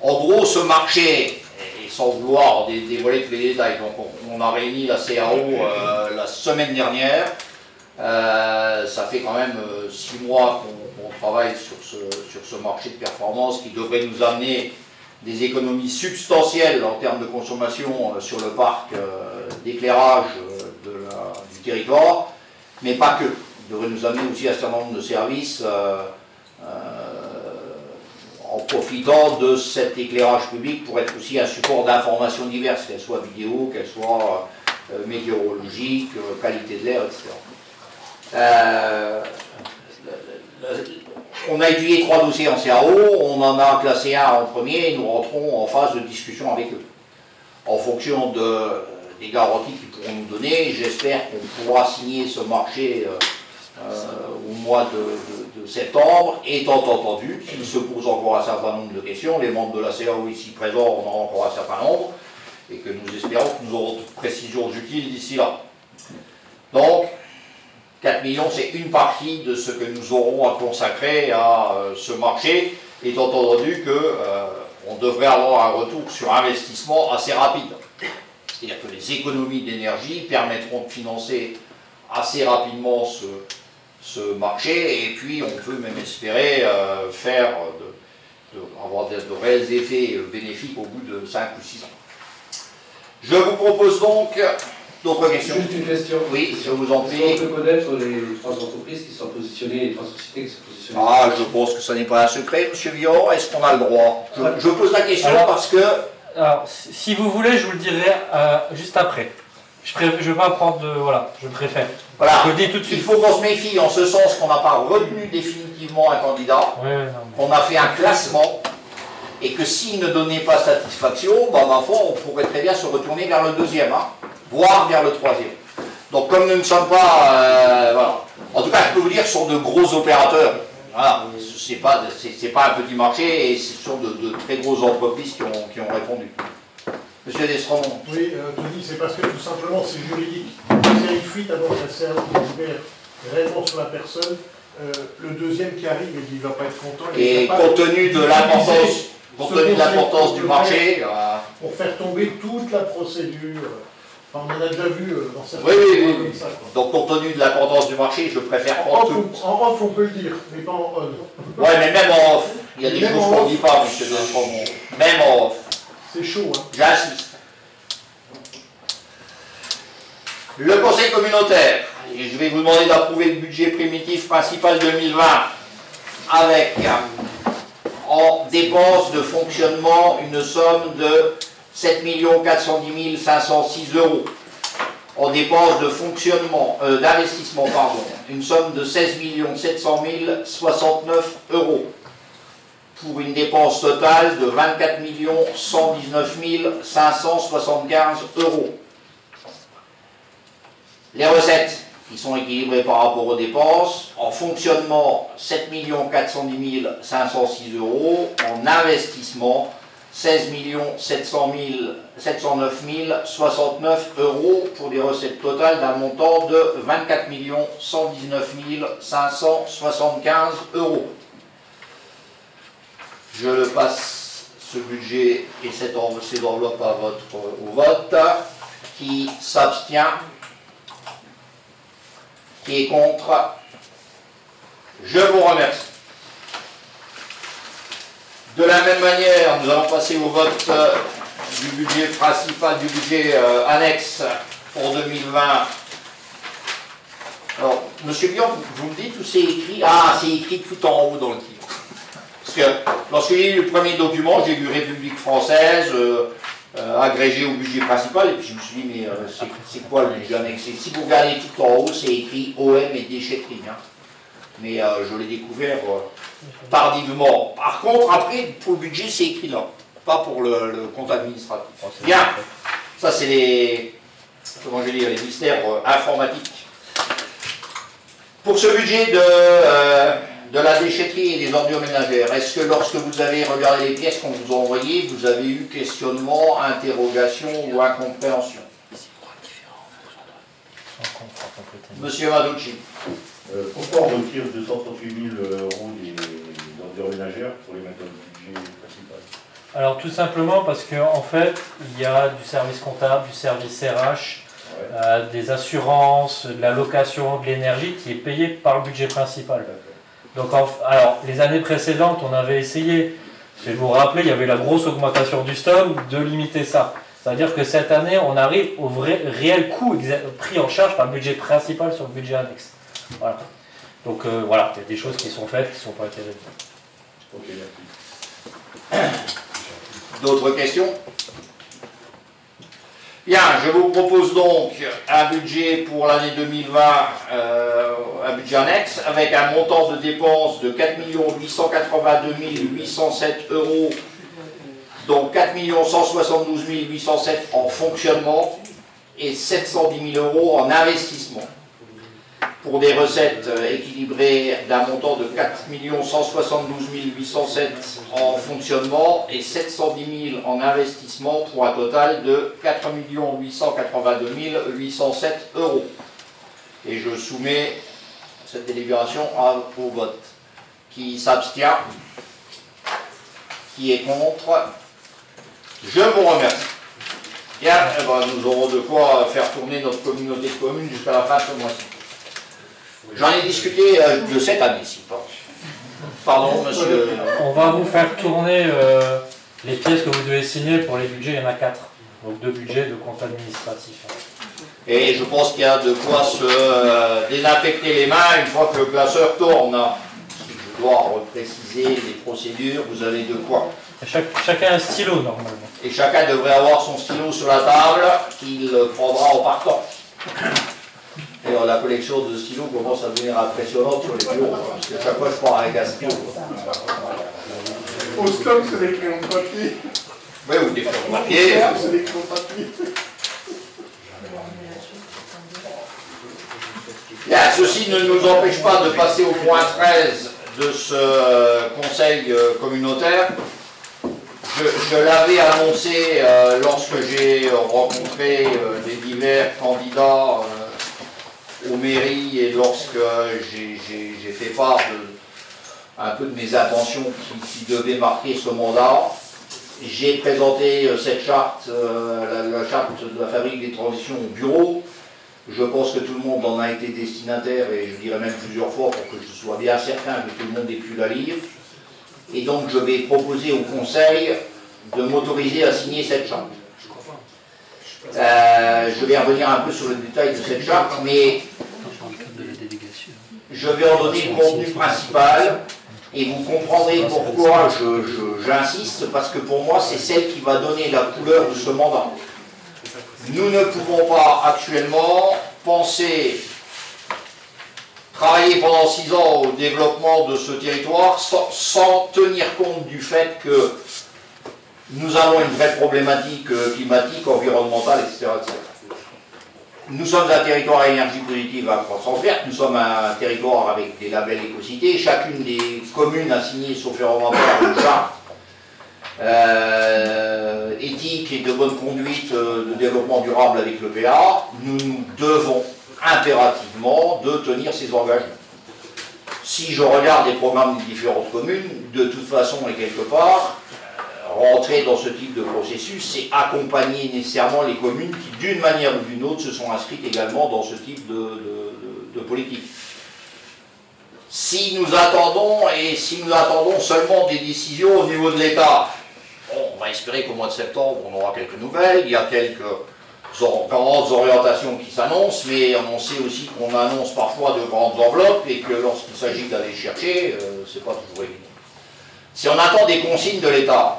En gros, ce marché, et sans vouloir dévoiler tous les détails, donc on a réuni la CAO la semaine dernière Ça fait quand même 6 mois qu'on travaille sur ce marché de performance qui devrait nous amener des économies substantielles en termes de consommation sur le parc d'éclairage du territoire, mais pas que. Il devrait nous amener aussi un certain nombre de services en profitant de cet éclairage public pour être aussi un support d'informations diverses, qu'elles soient vidéo, qu'elles soient météorologiques, qualité de l'air, etc. On a étudié 3 dossiers en CAO, on en a classé un en premier et nous rentrons en phase de discussion avec eux. En fonction des garanties qu'ils pourront nous donner, j'espère qu'on pourra signer ce marché au mois de septembre, étant entendu qu'il se pose encore un certain nombre de questions. Les membres de la CAO ici présents en ont encore un certain nombre, et que nous espérons que nous aurons toutes précisions utiles d'ici là. Donc, 4 millions, c'est une partie de ce que nous aurons à consacrer à ce marché, étant entendu qu'on devrait avoir un retour sur investissement assez rapide. C'est-à-dire que les économies d'énergie permettront de financer assez rapidement ce marché, et puis on peut même espérer avoir de réels effets bénéfiques au bout de 5 ou 6 ans. Je vous propose donc d'autres questions. Juste une question. Oui, je vous en prie. Est-ce qu'on peut connaître les 3 entreprises qui sont positionnées, les 3 sociétés qui sont positionnées? Ah, je pense que ce n'est pas un secret, monsieur Villon. Est-ce qu'on a le droit? Je pose la question parce que... Alors, si vous voulez, je vous le dirai juste après. Je ne vais pas prendre de... Voilà, je préfère. Voilà, je le dis tout de suite. il faut qu'on se méfie en ce sens qu'on n'a pas retenu définitivement un candidat, qu'on a fait un classement, et que s'il ne donnait pas satisfaction, bah, ma foi, on pourrait très bien se retourner vers le deuxième, voire vers le troisième. Donc comme nous ne sommes pas... voilà. En tout cas, je peux vous dire, ce sont de gros opérateurs. Voilà. C'est pas un petit marché, et ce sont de très grosses entreprises qui ont répondu. Monsieur Destremont. Oui, Tony, c'est parce que tout simplement c'est juridique. C'est une fuite avant que la CAO libère réellement sur la personne. Le deuxième qui arrive, il ne va pas être content. Et compte tenu de l'importance du marché... Pour faire tomber toute la procédure. Enfin, on en a déjà vu dans certains oui. comme ça. Quoi. Donc compte tenu de l'importance du marché, je préfère prendre tout. En off, on peut le dire, mais pas en on. Ouais, mais même en off, il y a des choses qu'on ne dit pas, monsieur Destremont. Même en off. C'est chaud, hein. J'insiste. Le conseil communautaire, et je vais vous demander d'approuver le budget primitif principal 2020 avec en dépenses de fonctionnement une somme de 7 410 506 €. En dépenses de fonctionnement, d'investissement, une somme de 16 700 069 €. Pour une dépense totale de 24 119 575 €. Les recettes, qui sont équilibrées par rapport aux dépenses, en fonctionnement 7 410 506 €, en investissement 16 709 069 € pour des recettes totales d'un montant de 24 119 575 €. Je passe ce budget et ces enveloppes au vote. Qui s'abstient? Qui est contre? Je vous remercie. De la même manière, nous allons passer au vote du budget principal, du budget annexe pour 2020. Alors, monsieur Bion, vous me dites où c'est écrit? Ah, c'est écrit tout en haut dans le titre. Parce que lorsque j'ai lu le premier document, j'ai lu République française, agrégé au budget principal, et puis je me suis dit, mais c'est quoi le budget annexé? Si vous regardez tout en haut, c'est écrit OM et déchetterie. Mais je l'ai découvert tardivement. Par contre, après, pour le budget, c'est écrit là, pas pour le compte administratif. Bien, ça c'est les mystères informatiques. Pour ce budget de la déchetterie et des ordures ménagères, est-ce que lorsque vous avez regardé les pièces qu'on vous a envoyées, vous avez eu questionnement, interrogation ou incompréhension? Monsieur Maducci. Pourquoi on retire 238 000 € des ordures ménagères pour les mettre dans le budget principal? Alors tout simplement parce qu'en fait, il y a du service comptable, du service RH, des assurances, de la location, de l'énergie qui est payée par le budget principal. Donc, alors, les années précédentes, on avait essayé, si vous vous rappelez, il y avait la grosse augmentation du STOM, de limiter ça. C'est-à-dire que cette année, on arrive au vrai, réel coût pris en charge par le budget principal sur le budget annexe. Voilà. Donc voilà, il y a des choses qui sont faites qui ne sont pas été réglées. Ok, merci. D'autres questions? Bien, je vous propose donc un budget pour l'année 2020, un budget annexe, avec un montant de dépenses de 4 882 807 €, donc 4 172 807 en fonctionnement et 710 000 € en investissement, pour des recettes équilibrées d'un montant de 4 172 807 en fonctionnement et 710 000 en investissement, pour un total de 4 882 807 €. Et je soumets cette délibération au vote. Qui s'abstient? Qui est contre? Je vous remercie. Bien, eh ben, nous aurons de quoi faire tourner notre communauté de communes jusqu'à la fin de ce mois-ci. J'en ai discuté de cette année-ci. Pardon, monsieur. On va vous faire tourner les pièces que vous devez signer pour les budgets, il y en a 4. Donc 2 budgets de compte administratif. Et je pense qu'il y a de quoi se désinfecter les mains une fois que le classeur tourne. Si je dois repréciser les procédures, vous avez de quoi. Chacun a un stylo normalement. Et chacun devrait avoir son stylo sur la table qu'il prendra en partant. D'ailleurs, la collection de stylos commence à devenir impressionnante sur les bureaux, parce que chaque fois je pars avec un stylo. Au stock, c'est des crayons de papier. Oui, ou des crayons de papier. C'est des crayons de papier. Bien, ceci ne nous empêche pas de passer au point 13 de ce conseil communautaire. Je l'avais annoncé lorsque j'ai rencontré les divers candidats aux mairies et lorsque j'ai fait part un peu de mes intentions qui devaient marquer ce mandat. J'ai présenté cette charte, la charte de la fabrique des transitions au bureau. Je pense que tout le monde en a été destinataire, et je dirais même plusieurs fois pour que je sois bien certain que tout le monde ait pu la lire. Et donc je vais proposer au Conseil de m'autoriser à signer cette charte. Je vais revenir un peu sur le détail de cette charte, mais je vais en donner le contenu principal, et vous comprendrez pourquoi j'insiste, parce que pour moi c'est celle qui va donner la couleur de ce mandat. Nous ne pouvons pas actuellement penser travailler pendant 6 ans au développement de ce territoire sans tenir compte du fait que nous avons une vraie problématique climatique, environnementale, etc., etc. Nous sommes un territoire à énergie positive à croissance verte, nous sommes un territoire avec des labels écocités, chacune des communes a signé, sauf erreur une charte éthique et de bonne conduite de développement durable avec le PA. Nous nous devons impérativement de tenir ces engagements. Si je regarde les programmes des différentes communes, de toute façon et quelque part, rentrer dans ce type de processus, c'est accompagner nécessairement les communes qui, d'une manière ou d'une autre, se sont inscrites également dans ce type de politique. Si nous attendons, et si nous attendons seulement des décisions au niveau de l'État, bon, on va espérer qu'au mois de septembre, on aura quelques nouvelles, il y a quelques grandes orientations qui s'annoncent, mais on sait aussi qu'on annonce parfois de grandes enveloppes, et que lorsqu'il s'agit d'aller chercher, c'est pas toujours évident. Si on attend des consignes de l'État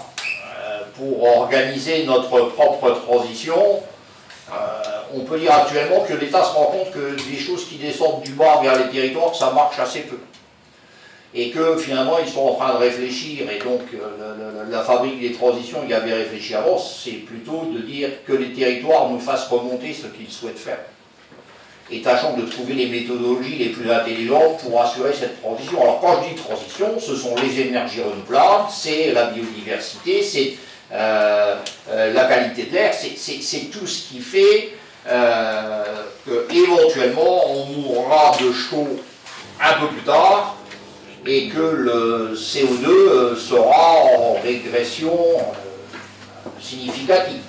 pour organiser notre propre transition, on peut dire actuellement que l'État se rend compte que des choses qui descendent du bas vers les territoires, ça marche assez peu. Et que finalement, ils sont en train de réfléchir, et donc la fabrique des transitions y avait réfléchi avant, c'est plutôt de dire que les territoires nous fassent remonter ce qu'ils souhaitent faire. Et tâchons de trouver les méthodologies les plus intelligentes pour assurer cette transition. Alors quand je dis transition, ce sont les énergies renouvelables, c'est la biodiversité, c'est la qualité de l'air, c'est tout ce qui fait qu'éventuellement on mourra de chaud un peu plus tard et que le CO2 sera en régression significative.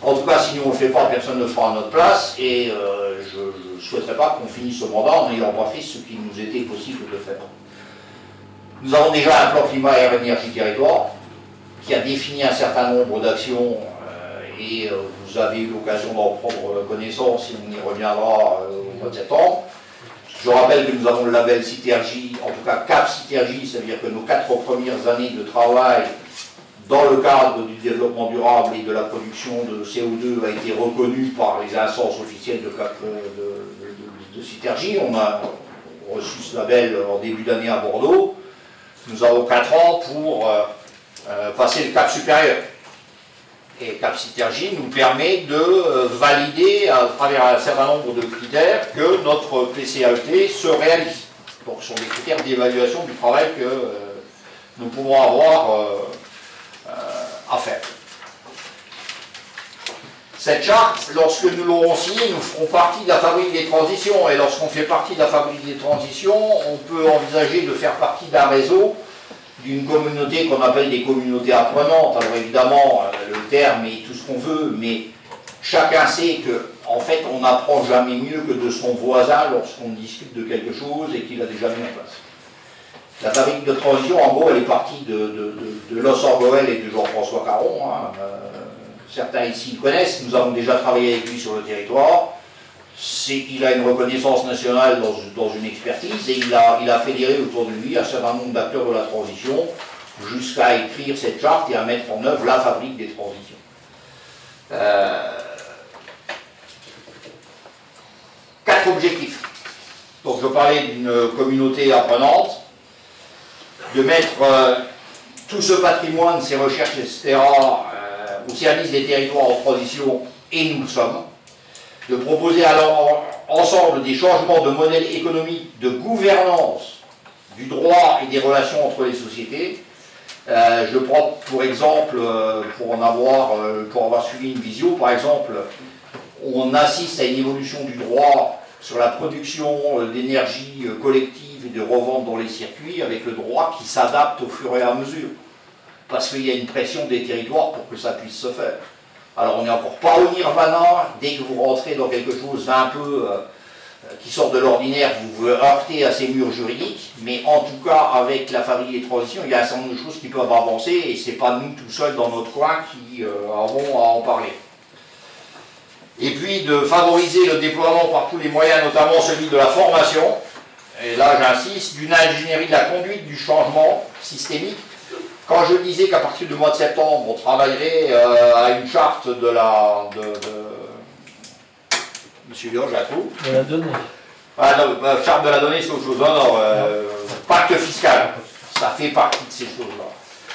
En tout cas, si nous on ne le fait pas, personne ne le fera à notre place, et je ne souhaiterais pas qu'on finisse ce mandat en n'ayant pas fait ce qui nous était possible de faire. Nous avons déjà un plan climat et énergie territoire qui a défini un certain nombre d'actions et vous avez eu l'occasion d'en prendre connaissance et on y reviendra au mois de septembre. Je rappelle que nous avons le label Citergy, en tout cas CAP Citergy, c'est-à-dire que nos 4 premières années de travail dans le cadre du développement durable et de la production de CO2 a été reconnu par les instances officielles de Citergy. On a reçu ce label en début d'année à Bordeaux. Nous avons 4 ans pour passer le cap supérieur. Et Cap Citergy nous permet de valider à travers un certain nombre de critères que notre PCAET se réalise. Donc ce sont des critères d'évaluation du travail que nous pouvons avoir à faire. Cette charte, lorsque nous l'aurons signée, nous ferons partie de la fabrique des transitions. Et lorsqu'on fait partie de la fabrique des transitions, on peut envisager de faire partie d'un réseau, d'une communauté qu'on appelle des communautés apprenantes. Alors évidemment, le terme est tout ce qu'on veut, mais chacun sait que, en fait, on n'apprend jamais mieux que de son voisin lorsqu'on discute de quelque chose et qu'il a déjà mis en place. La fabrique de transition, en gros, elle est partie de Los Orgoel et de Jean-François Caron. Certains ici le connaissent, nous avons déjà travaillé avec lui sur le territoire. Il a une reconnaissance nationale dans une expertise et il a fédéré autour de lui un certain nombre d'acteurs de la transition jusqu'à écrire cette charte et à mettre en œuvre la fabrique des transitions. 4 objectifs. Donc je parlais d'une communauté apprenante, de mettre tout ce patrimoine, ces recherches, etc., au service des territoires en transition, et nous le sommes, de proposer alors ensemble des changements de modèle économique, de gouvernance du droit et des relations entre les sociétés. Je prends pour exemple, pour avoir suivi une visio, par exemple, on assiste à une évolution du droit sur la production d'énergie collective et de revente dans les circuits, avec le droit qui s'adapte au fur et à mesure, parce qu'il y a une pression des territoires pour que ça puisse se faire. Alors on n'est encore pas au nirvana, dès que vous rentrez dans quelque chose d'un peu qui sort de l'ordinaire, vous vous heurtez à ces murs juridiques, mais en tout cas avec la fabrique des transitions, il y a un certain nombre de choses qui peuvent avancer et ce n'est pas nous tout seuls dans notre coin qui avons à en parler. Et puis de favoriser le déploiement par tous les moyens, notamment celui de la formation, et là j'insiste, d'une ingénierie de la conduite du changement systémique. Quand je disais qu'à partir du mois de septembre, on travaillerait à une charte de Monsieur Léon, j'ai un trou. De la donnée. Ah non, charte de la donnée, c'est autre chose. Non, pacte fiscal, ça fait partie de ces choses-là.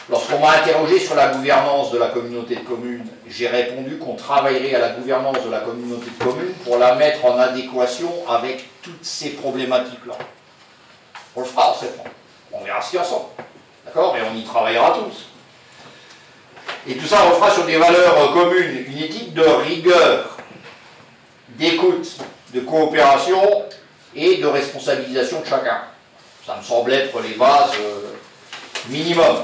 Lorsqu'on m'a interrogé sur la gouvernance de la communauté de communes, j'ai répondu qu'on travaillerait à la gouvernance de la communauté de communes pour la mettre en adéquation avec toutes ces problématiques-là. On le fera en septembre. On verra ce qu'il y a ensemble. D'accord ? Et on y travaillera tous. Et tout ça, on le fera sur des valeurs communes, une éthique de rigueur, d'écoute, de coopération et de responsabilisation de chacun. Ça me semble être les bases minimum.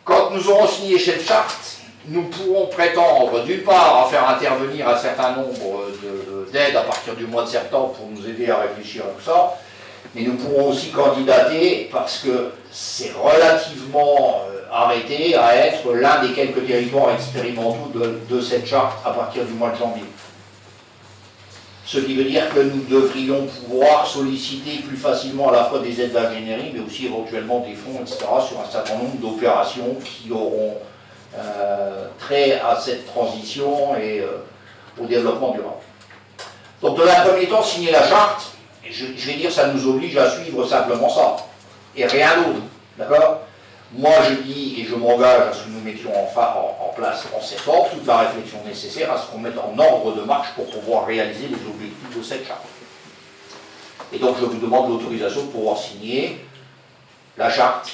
Quand nous aurons signé cette charte, nous pourrons prétendre d'une part à faire intervenir un certain nombre d'aides à partir du mois de septembre pour nous aider à réfléchir à tout ça, mais nous pourrons aussi candidater parce que c'est relativement arrêté à être l'un des quelques territoires expérimentaux de cette charte à partir du mois de janvier. Ce qui veut dire que nous devrions pouvoir solliciter plus facilement à la fois des aides d'ingénierie, mais aussi éventuellement des fonds, etc., sur un certain nombre d'opérations qui auront trait à cette transition et au développement durable. Donc, dans un premier temps, signer la charte, je vais dire, ça nous oblige à suivre simplement ça, et rien d'autre, d'accord ? Moi, je dis, et je m'engage à ce que nous mettions en place en septembre toute la réflexion nécessaire à ce qu'on mette en ordre de marche pour pouvoir réaliser les objectifs de cette charte. Et donc, je vous demande l'autorisation de pouvoir signer la charte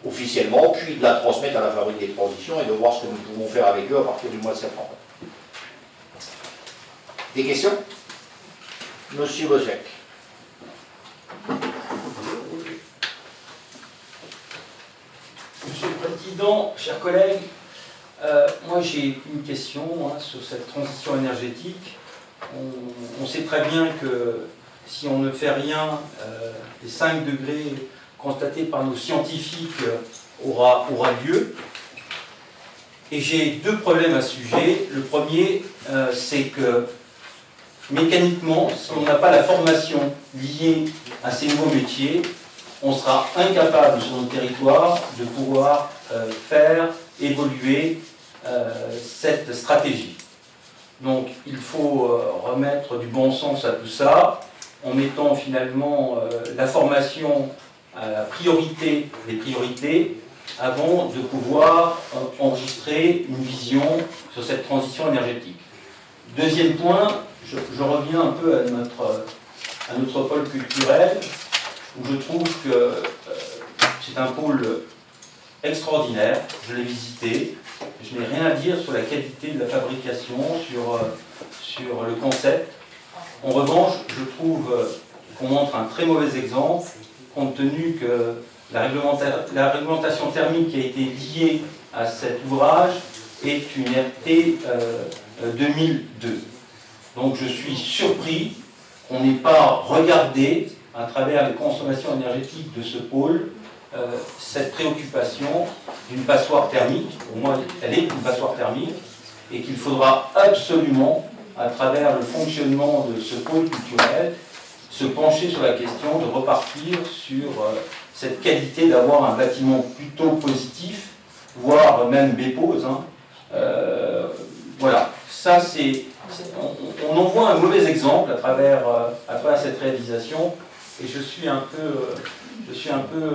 officiellement, puis de la transmettre à la fabrique des transitions et de voir ce que nous pouvons faire avec eux à partir du mois de septembre. Des questions ? Monsieur Bosec. Monsieur le Président, chers collègues, Moi j'ai une question sur cette transition énergétique. On sait très bien que si on ne fait rien, les 5 degrés constatés par nos scientifiques aura lieu. Et j'ai 2 problèmes à ce sujet. Le premier, c'est que mécaniquement, si on n'a pas la formation liée à ces nouveaux métiers, on sera incapable sur notre territoire de pouvoir faire évoluer cette stratégie. Donc il faut remettre du bon sens à tout ça, en mettant finalement la formation à la priorité des priorités, avant de pouvoir enregistrer une vision sur cette transition énergétique. Deuxième point, je reviens un peu à notre pôle culturel, où je trouve que c'est un pôle extraordinaire. Je l'ai visité, je n'ai rien à dire sur la qualité de la fabrication, sur le concept. En revanche, je trouve qu'on montre un très mauvais exemple, compte tenu que la réglementation thermique qui a été liée à cet ouvrage est une RT 2002. Donc je suis surpris qu'on n'ait pas regardé, à travers les consommations énergétiques de ce pôle, cette préoccupation d'une passoire thermique. Pour moi, elle est une passoire thermique, et qu'il faudra absolument, à travers le fonctionnement de ce pôle culturel, se pencher sur la question de repartir sur cette qualité d'avoir un bâtiment plutôt positif, voire même BPOS. Voilà, ça c'est... On en voit un mauvais exemple à travers cette réalisation, et je suis un peu,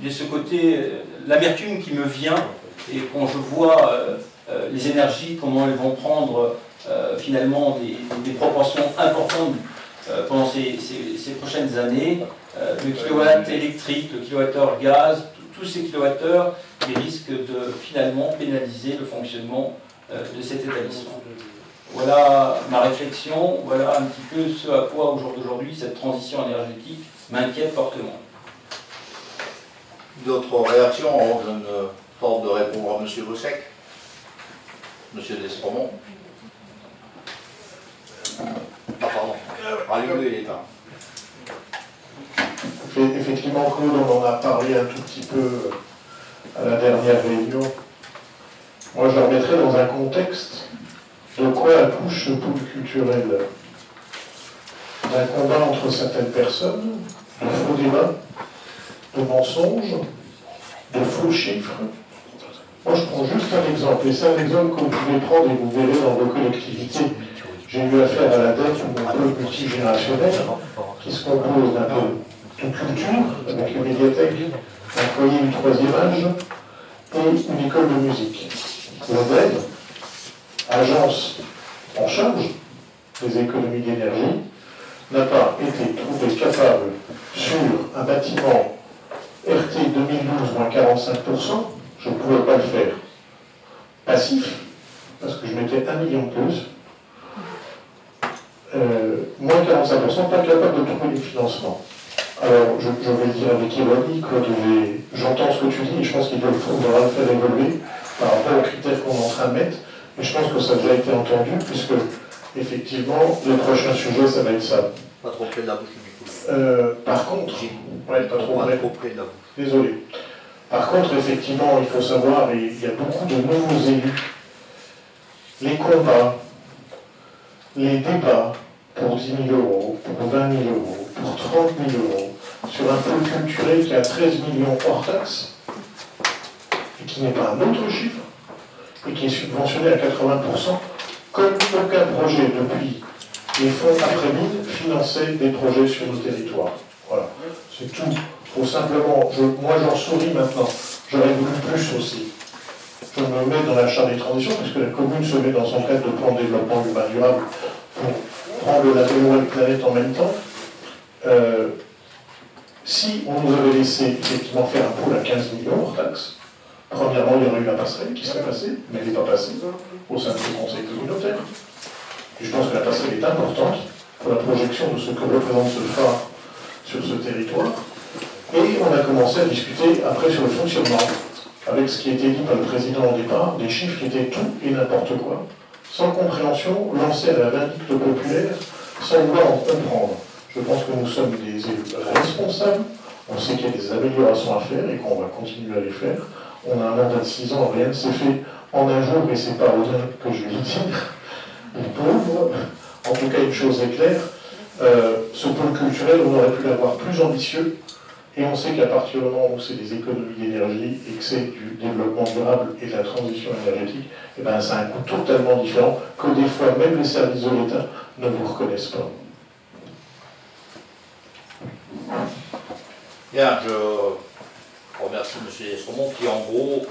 j'ai ce côté, l'amertume qui me vient, et quand je vois les énergies, comment elles vont prendre finalement des proportions importantes pendant ces prochaines années, le kilowatt électrique, le kilowattheure gaz, tous ces kilowattheures qui risquent de finalement pénaliser le fonctionnement de cet établissement. Voilà ma réflexion, voilà un petit peu ce à quoi au jour d'aujourd'hui cette transition énergétique m'inquiète fortement. D'autres réactions avant que je ne tente de répondre à M. Bossec? M. Destremont. Ah pardon, allumez les éteint. Effectivement, Claude, on en a parlé un tout petit peu à la dernière réunion. Moi, je le remettrais dans un contexte de quoi accouche ce pôle culturel. D'un combat entre certaines personnes, de faux débats, de mensonges, de faux chiffres. Moi, je prends juste un exemple, et c'est un exemple que vous pouvez prendre et vous verrez dans vos collectivités. J'ai eu affaire à la dette d'un pôle multigénérationnel qui se compose d'un pôle de culture, avec une médiathèque, un foyer du 3e âge et une école de musique. L'ODED, agence en charge des économies d'énergie, n'a pas été trouvé capable sur un bâtiment RT 2012 moins 45%, je ne pouvais pas le faire. Passif, parce que je mettais 1 million de plus, moins 45%, pas capable de trouver les financements. Alors, je vais le dire avec ironie, Claude, j'entends ce que tu dis, et je pense qu'il faudra le faire évoluer par rapport aux critères qu'on est en train de mettre, mais je pense que ça a déjà été entendu, puisque, effectivement, le prochain sujet, ça va être ça. Pas trop près de la bouche du micro. Par contre, ouais, pas trop près de la bouche. Désolé. Par contre, effectivement, il faut savoir, et il y a beaucoup de nouveaux élus, les combats, les débats pour 10 000 euros, pour 20 000 euros, pour 30 000 euros, sur un pôle culturel qui a 13 millions hors taxes, et qui n'est pas un autre chiffre, et qui est subventionné à 80%, comme aucun projet depuis les fonds après-mine finançaient des projets sur nos territoires. Voilà, c'est tout. Il faut simplement, moi j'en souris maintenant, j'aurais voulu plus aussi. Je me mets dans la charte des transitions, puisque la commune se met dans son cadre de plan de développement humain durable pour prendre la nouvelle planète en même temps. Si on nous avait laissé effectivement faire un pôle à 15 millions hors taxe, premièrement, il y aurait eu la passerelle qui serait passée, mais elle n'est pas passée au sein du conseil communautaire. Et je pense que la passerelle est importante pour la projection de ce que représente ce phare sur ce territoire. Et on a commencé à discuter après sur le fonctionnement. avec ce qui a été dit par le président au départ, des chiffres qui étaient tout et n'importe quoi, sans compréhension, lancés à la vindicte populaire, sans vouloir en comprendre. Je pense que nous sommes des élus responsables, on sait qu'il y a des améliorations à faire et qu'on va continuer à les faire. On a un mandat de 6 ans, rien ne s'est fait en un jour, et c'est pas Rodin que je vais dire, les pauvres. En tout cas, une chose est claire, ce pôle culturel, on aurait pu l'avoir plus ambitieux, et on sait qu'à partir du moment où c'est des économies d'énergie et que c'est du développement durable et de la transition énergétique, eh ben, c'est un coût totalement différent que des fois même les services de l'État ne vous reconnaissent pas. Bien, je remercie M. Esremont qui, en gros,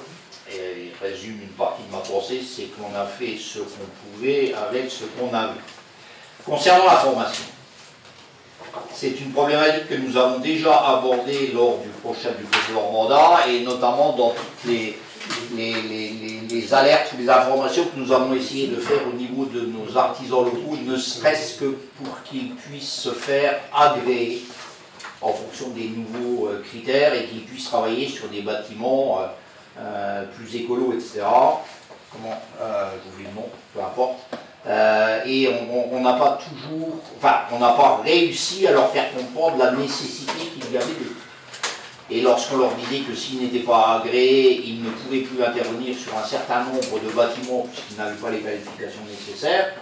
et résume une partie de ma pensée, c'est qu'on a fait ce qu'on pouvait avec ce qu'on a vu. Concernant la formation, c'est une problématique que nous avons déjà abordée lors du précédent mandat, et notamment dans toutes les alertes, les informations que nous avons essayé de faire au niveau de nos artisans locaux, ne serait-ce que pour qu'ils puissent se faire agréer en fonction des nouveaux critères et qu'ils puissent travailler sur des bâtiments plus écolos, etc. J'oublie le nom, peu importe. Et on n'a pas toujours, enfin, on n'a pas réussi à leur faire comprendre la nécessité qu'il y avait d'eux. Et lorsqu'on leur disait que s'ils n'étaient pas agréés, ils ne pouvaient plus intervenir sur un certain nombre de bâtiments puisqu'ils n'avaient pas les qualifications nécessaires,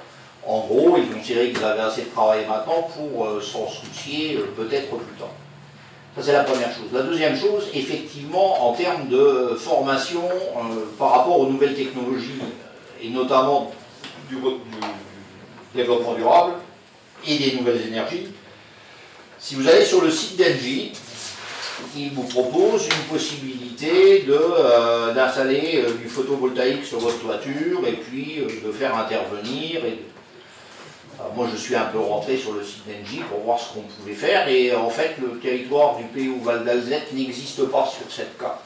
en gros, ils considéraient qu'ils avaient assez de travail maintenant pour s'en soucier peut-être plus tard. Ça, c'est la première chose. La deuxième chose, effectivement, en termes de formation par rapport aux nouvelles technologies, et notamment du développement durable et des nouvelles énergies, si vous allez sur le site d'Engie, il vous propose une possibilité d'installer du photovoltaïque sur votre toiture et puis de faire intervenir. Alors moi je suis un peu rentré sur le site d'Engie pour voir ce qu'on pouvait faire, et en fait le territoire du PO Val d'Alzette n'existe pas sur cette carte.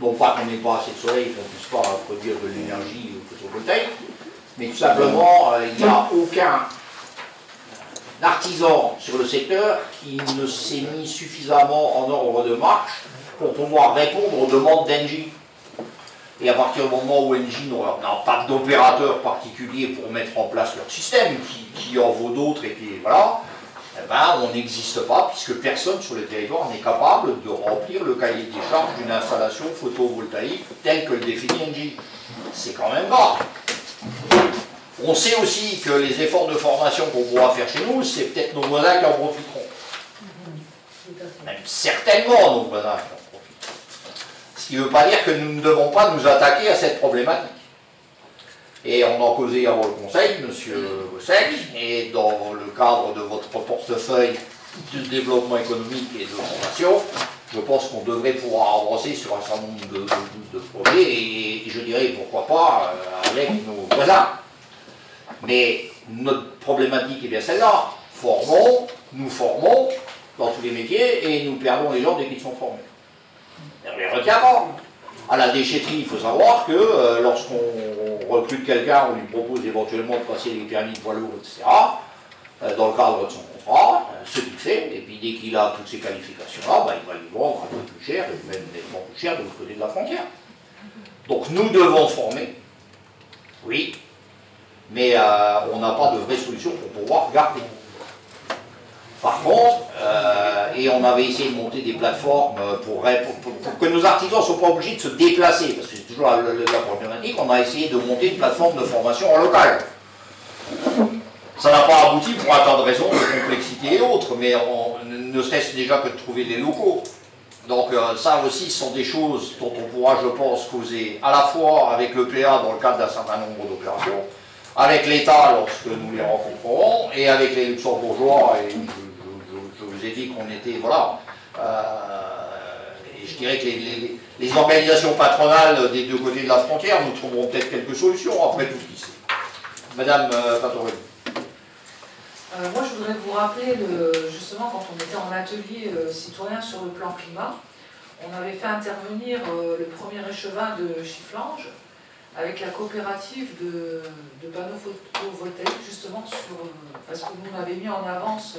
Non pas qu'on n'ait pas assez de soleil, qu'on ne puisse pas produire de l'énergie photovoltaïque, mais tout simplement il n'y a aucun artisan sur le secteur qui ne s'est mis suffisamment en ordre de marche pour pouvoir répondre aux demandes d'Engie. Et à partir du moment où Engie n'a pas d'opérateur particulier pour mettre en place leur système, qui en vaut d'autres, et puis voilà, eh ben, on n'existe pas, puisque personne sur le territoire n'est capable de remplir le cahier des charges d'une installation photovoltaïque telle que le définit Engie. C'est quand même grave. On sait aussi que les efforts de formation qu'on pourra faire chez nous, c'est peut-être nos voisins qui en profiteront. Même certainement nos voisins qui en profiteront. Ce qui ne veut pas dire que nous ne devons pas nous attaquer à cette problématique. Et on en causait avant le Conseil, M. Bossec, et dans le cadre de votre portefeuille de développement économique et de formation, je pense qu'on devrait pouvoir avancer sur un certain nombre de projets, et je dirais pourquoi pas avec nos voisins. Mais notre problématique est bien celle-là. Nous formons dans tous les métiers et nous perdons les gens dès qu'ils sont formés. On les retient pas. À la déchetterie, il faut savoir que lorsqu'on recrute quelqu'un, on lui propose éventuellement de passer les permis de poids lourds, etc., dans le cadre de son contrat, ce qu'il fait, et puis dès qu'il a toutes ces qualifications-là, il va les vendre un peu plus cher, et même nettement plus cher de l'autre côté de la frontière. Donc nous devons former, oui, mais on n'a pas de vraie solution pour pouvoir garder. Par contre, et on avait essayé de monter des plateformes pour que nos artisans ne soient pas obligés de se déplacer, parce que c'est toujours la problématique, on a essayé de monter une plateforme de formation en local. Ça n'a pas abouti pour un tas de raisons, de complexité et autres, mais ne serait-ce déjà que de trouver des locaux. Donc ça aussi, ce sont des choses dont on pourra, je pense, causer à la fois avec le PA dans le cadre d'un certain nombre d'opérations, avec l'État lorsque nous les rencontrerons, et avec les Luxembourgeois, et je vous ai dit qu'on était, voilà, et je dirais que les organisations patronales des deux côtés de la frontière, nous trouverons peut-être quelques solutions, après tout ici. Madame Patorelli. Moi, je voudrais vous rappeler, justement, quand on était en atelier citoyen sur le plan climat, on avait fait intervenir le premier échevin de Chifflange avec la coopérative de panneaux photovoltaïques, justement, parce que nous on avait mis en avant ce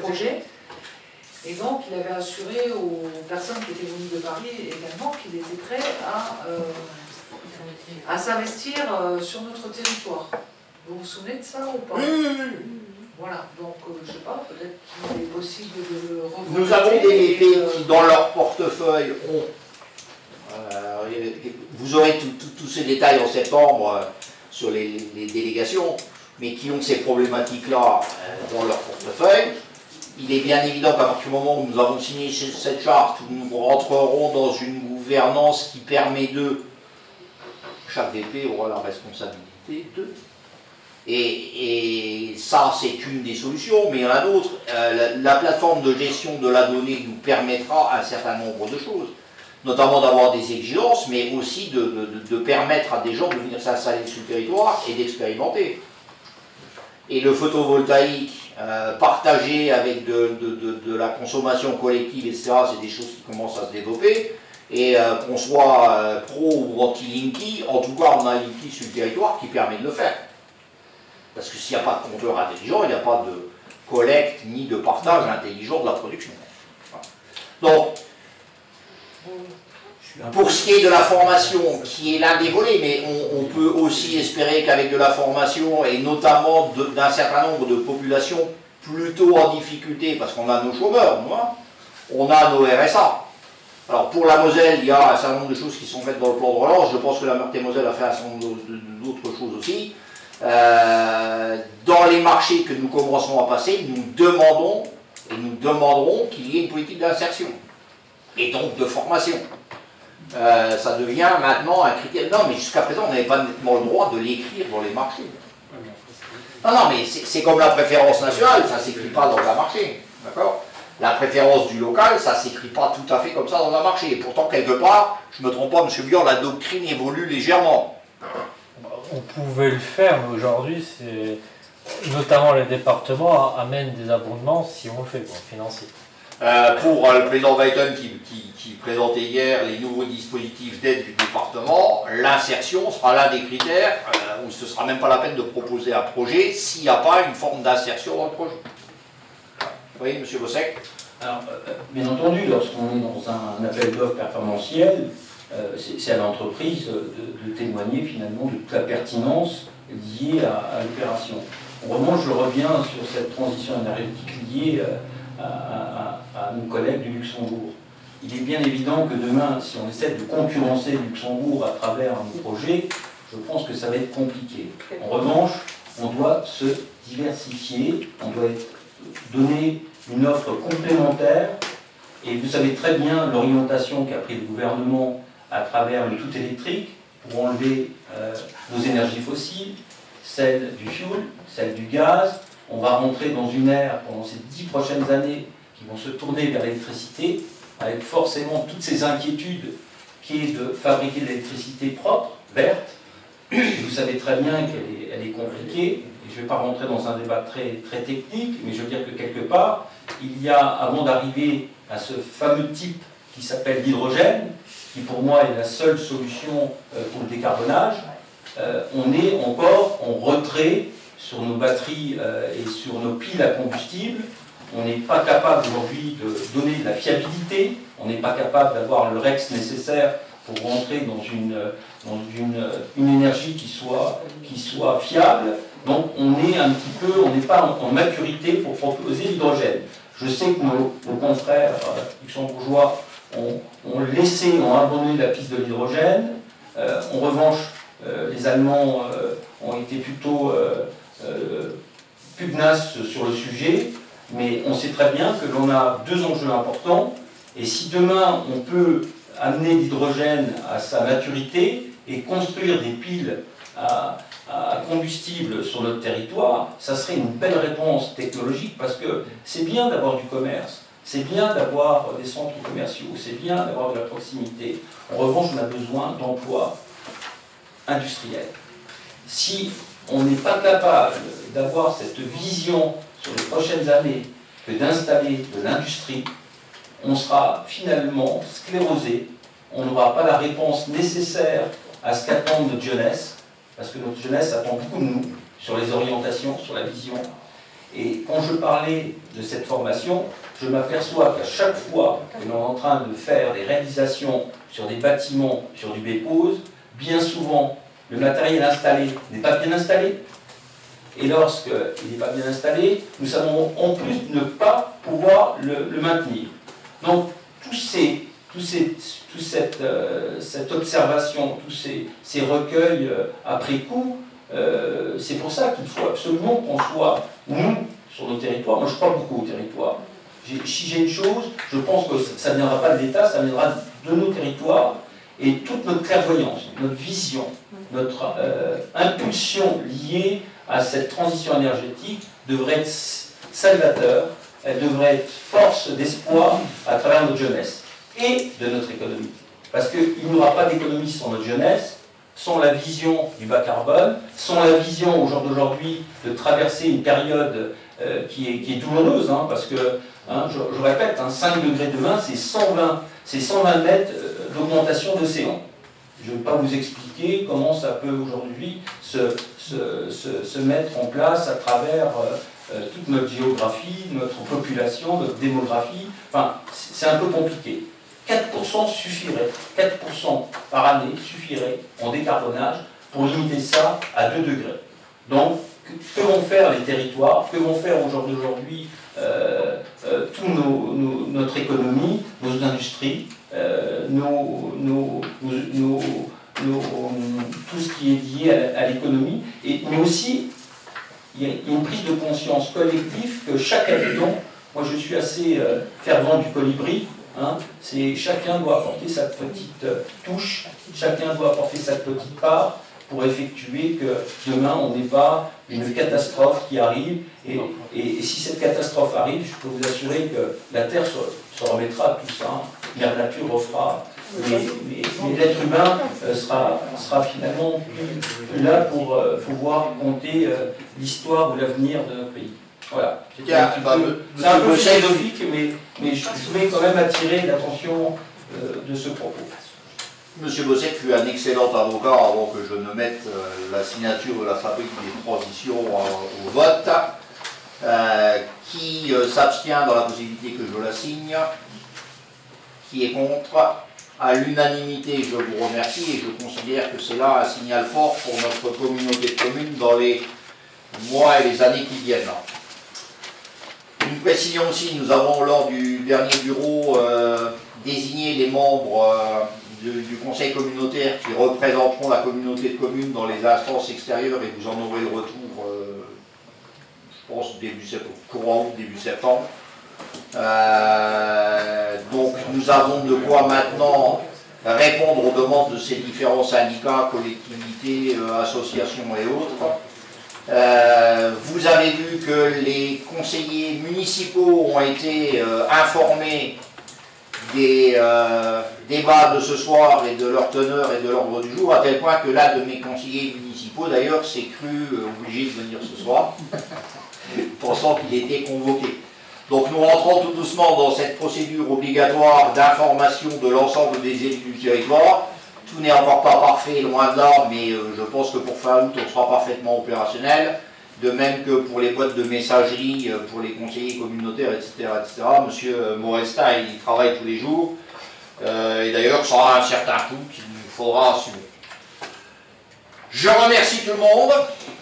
projet. Et donc, il avait assuré aux personnes qui étaient venues de Paris également qu'il était prêt à s'investir sur notre territoire. Vous vous souvenez de ça ou pas? Voilà, donc je ne sais pas, peut-être qu'il est possible de le revoir. Nous avons des VP qui, dans leur portefeuille, ont. Vous aurez tous ces détails en septembre sur les délégations, mais qui ont ces problématiques-là dans leur portefeuille. Il est bien évident qu'à partir du moment où nous avons signé cette charte, nous rentrerons dans une gouvernance qui permet de. Chaque VP aura la responsabilité de. Et ça, c'est une des solutions, mais il y en a d'autres. La plateforme de gestion de la donnée nous permettra un certain nombre de choses, notamment d'avoir des exigences, mais aussi de permettre à des gens de venir s'installer sur le territoire et d'expérimenter. Et le photovoltaïque, partagé avec de la consommation collective, etc., c'est des choses qui commencent à se développer. Et qu'on soit pro ou anti-Linky, en tout cas, on a un Linky sur le territoire qui permet de le faire. Parce que s'il n'y a pas de compteur intelligent, il n'y a pas de collecte ni de partage intelligent de la production. Voilà. Donc, pour ce qui est de la formation, qui est l'un des volets, mais on peut aussi espérer qu'avec de la formation, et notamment d'un certain nombre de populations plutôt en difficulté, parce qu'on a nos chômeurs, on a nos RSA. Alors pour la Moselle, il y a un certain nombre de choses qui sont faites dans le plan de relance. Je pense que la Meurthe-et-Moselle a fait un certain nombre d'autres choses aussi. Dans les marchés que nous commençons à passer, nous demandons et nous demanderons qu'il y ait une politique d'insertion et donc de formation. Ça devient maintenant un critère. Non, mais jusqu'à présent, on n'avait pas nettement le droit de l'écrire dans les marchés. Non, mais c'est comme la préférence nationale, ça ne s'écrit pas dans un marché. D'accord ? La préférence du local, ça ne s'écrit pas tout à fait comme ça dans un marché. Et pourtant, quelque part, je ne me trompe pas, M. Bion, la doctrine évolue légèrement. On pouvait le faire, mais aujourd'hui, notamment les départements amènent des abondements si on le fait, financier. Pour le président Weiten qui présentait hier les nouveaux dispositifs d'aide du département, l'insertion sera l'un des critères où ce ne sera même pas la peine de proposer un projet s'il n'y a pas une forme d'insertion dans le projet. Oui, M. Bossec. Alors, bien entendu, lorsqu'on est dans un appel d'offres performantiel, c'est à l'entreprise de témoigner finalement de toute la pertinence liée à l'opération. En revanche, je reviens sur cette transition énergétique liée à nos collègues du Luxembourg. Il est bien évident que demain, si on essaie de concurrencer le Luxembourg à travers nos projets, je pense que ça va être compliqué. En revanche, on doit se diversifier, on doit donner une offre complémentaire, et vous savez très bien l'orientation qu'a pris le gouvernement à travers le tout électrique pour enlever nos énergies fossiles, celle du fioul, celle du gaz. On va rentrer dans une ère pendant ces 10 prochaines années qui vont se tourner vers l'électricité, avec forcément toutes ces inquiétudes qui est de fabriquer de l'électricité propre, verte. Vous savez très bien qu'elle est compliquée. Je ne vais pas rentrer dans un débat très technique, mais je veux dire que quelque part, il y a, avant d'arriver à ce fameux type qui s'appelle l'hydrogène, qui pour moi est la seule solution pour le décarbonage, on est encore en retrait sur nos batteries et sur nos piles à combustible. On n'est pas capable aujourd'hui de donner de la fiabilité, on n'est pas capable d'avoir le REX nécessaire pour rentrer dans une énergie qui soit fiable. Donc on est un petit peu, on n'est pas en maturité pour proposer l'hydrogène. Je sais que nos confrères luxembourgeois ont abandonné la piste de l'hydrogène. En revanche, les Allemands ont été plutôt pugnaces sur le sujet, mais on sait très bien que l'on a deux enjeux importants, et si demain on peut amener l'hydrogène à sa maturité et construire des piles à combustible sur notre territoire, ça serait une belle réponse technologique, parce que c'est bien d'avoir du commerce, c'est bien d'avoir des centres commerciaux, c'est bien d'avoir de la proximité. En revanche, on a besoin d'emplois industriels. Si on n'est pas capable d'avoir cette vision sur les prochaines années que d'installer de l'industrie, on sera finalement sclérosé, on n'aura pas la réponse nécessaire à ce qu'attend notre jeunesse, parce que notre jeunesse attend beaucoup de nous sur les orientations, sur la vision. Et quand je parlais de cette formation, je m'aperçois qu'à chaque fois que l'on est en train de faire des réalisations sur des bâtiments, sur du BPOS, bien souvent, le matériel installé n'est pas bien installé. Et lorsqu'il n'est pas bien installé, nous savons en plus ne pas pouvoir le maintenir. Donc, cette observation, tous ces recueils après coup, c'est pour ça qu'il faut absolument qu'on soit, nous, sur nos territoires, moi je crois beaucoup aux territoires. Si j'ai une chose, je pense que ça ne viendra pas de l'État, ça viendra de nos territoires, et toute notre clairvoyance, notre vision, notre impulsion liée à cette transition énergétique devrait être salvateur, elle devrait être force d'espoir à travers notre jeunesse et de notre économie. Parce qu'il n'y aura pas d'économie sans notre jeunesse, sans la vision du bas carbone, sans la vision au jour d'aujourd'hui de traverser une période qui est douloureuse, hein, parce que, je répète, 5 degrés demain, c'est 120 mètres d'augmentation d'océan. Je ne vais pas vous expliquer comment ça peut aujourd'hui se mettre en place à travers toute notre géographie, notre population, notre démographie. Enfin, c'est un peu compliqué. 4% suffirait, 4% par année suffirait en décarbonage pour limiter ça à 2 degrés. Donc, que vont faire les territoires, que vont faire au jour d'aujourd'hui notre économie, nos industries, tout ce qui est lié à l'économie, mais aussi il y a une prise de conscience collective que chaque habitant, moi je suis assez fervent du colibri, c'est chacun doit apporter sa petite touche, chacun doit apporter sa petite part pour effectuer que demain on n'ait pas une catastrophe qui arrive, et si cette catastrophe arrive, je peux vous assurer que la Terre se remettra à tout ça, Mère Nature refera, mais l'être humain sera finalement plus là pour pouvoir compter l'histoire ou l'avenir de notre pays. Voilà. C'est un peu philosophique, mais je voulais quand même attirer l'attention de ce propos. Monsieur Bosset fut un excellent avocat avant que je ne mette la signature de la fabrique des transitions au vote, qui s'abstient dans la possibilité que je la signe, qui est contre. À l'unanimité, je vous remercie et je considère que c'est là un signal fort pour notre communauté de communes dans les mois et les années qui viennent. Une précision aussi, nous avons lors du dernier bureau désigné les membres du conseil communautaire qui représenteront la communauté de communes dans les instances extérieures, et vous en aurez le retour, je pense, courant août, début septembre. Donc nous avons de quoi maintenant répondre aux demandes de ces différents syndicats, collectivités, associations et autres. Vous avez vu que les conseillers municipaux ont été informés des débats de ce soir et de leur teneur et de l'ordre du jour, à tel point que l'un de mes conseillers municipaux d'ailleurs s'est cru obligé de venir ce soir, pensant qu'il était convoqué. Donc nous rentrons tout doucement dans cette procédure obligatoire d'information de l'ensemble des élus du territoire. Tout n'est encore pas parfait, loin de là, mais je pense que pour fin août, on sera parfaitement opérationnel. De même que pour les boîtes de messagerie, pour les conseillers communautaires, etc. Monsieur Moresta, il travaille tous les jours. Et d'ailleurs, ça aura un certain coût qu'il nous faudra assumer. Je remercie tout le monde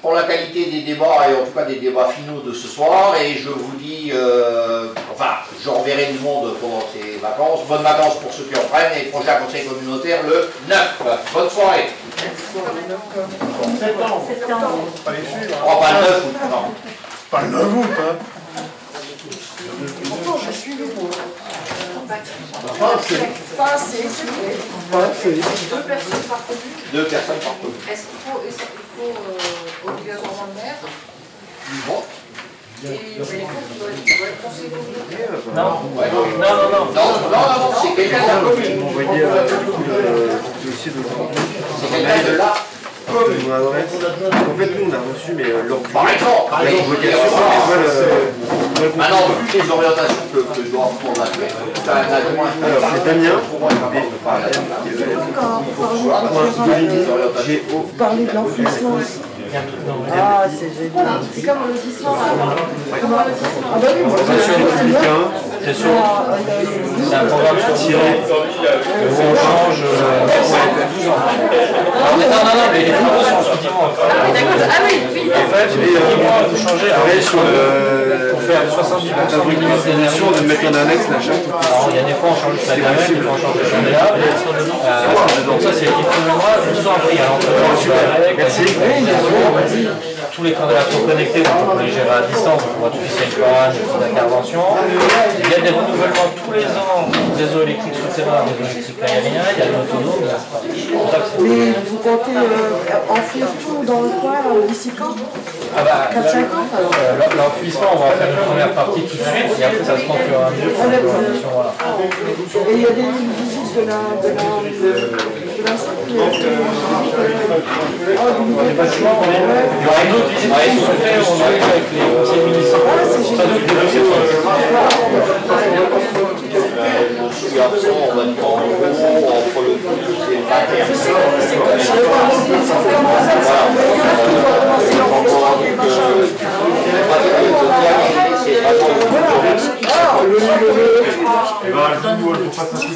pour la qualité des débats, et en tout cas des débats finaux de ce soir, et je vous dis, je reverrai du monde pendant ces vacances. Bonnes vacances pour ceux qui en prennent, et prochain conseil communautaire le 9. Bonne soirée. Septembre. Pas les suivre. Oh, pas le 9 août, non. Pas le 9 août, hein. Je suis le mot. Pas assez. Pas assez, c'est vrai. Pas assez. 2 personnes par commune. 2 personnes par commune. Est-ce qu'il faut obligatoirement le maire? Bon. Et il doit être conseiller communautaire. Non, c'est quelqu'un de la commune. Vous m'envoyez le dossier de C'est quelqu'un de la commune. mon adresse. En fait, nous, on a reçu, mais leur Par exemple, maintenant, vu les orientations que je dois prendre à faire, tu as un adjoint. Alors, c'est Damien. Parler de l'enfouissement. Il y a un truc dans le Ah, c'est génial. C'est comme un lotissement. Comme un lotissement. Ah bah oui, moi, C'est sûr. C'est un programme tiré où on change. Non, mais les travaux sont sous 10 mois. Ah oui, d'accord. Ah oui, oui. En fait, les 10 mois, vous changez. Après, sur Pour faire 70% de limite d'énergie. de mettre en annexe la charte. Alors, il y a des fois on change la gamelle, des fois on change le chandélabre. Donc ça c'est les premiers mois, 12 ans après, il y a l'entretien avec tous les candélabres sont connectés, donc on peut les gérer à distance, donc on voit tout ce qui est une panne, des petites interventions. Il y a des renouvellements tous les ans, réseau électrique souterrain, réseau électrique aérien, il y a l'autonome. Mais vous comptez enfouir tout dans le coin d'ici quand 4-5 ans L'enfouissement, on va en faire une première partie tout de suite, et après ça se prend au fur et à mesure pour l'évaluation. Voilà. Et il y a des visites de Les bâtiments, il y aura une autre visite qui se fait, on a eu avec les conseils municipaux. Ça nous fait Je suis absent, on va dire en gros, entre le 12 et le 21. Je sais que c'est comme chez les parents, ça fait un mois, ça va commencer l'enfouissement des machins.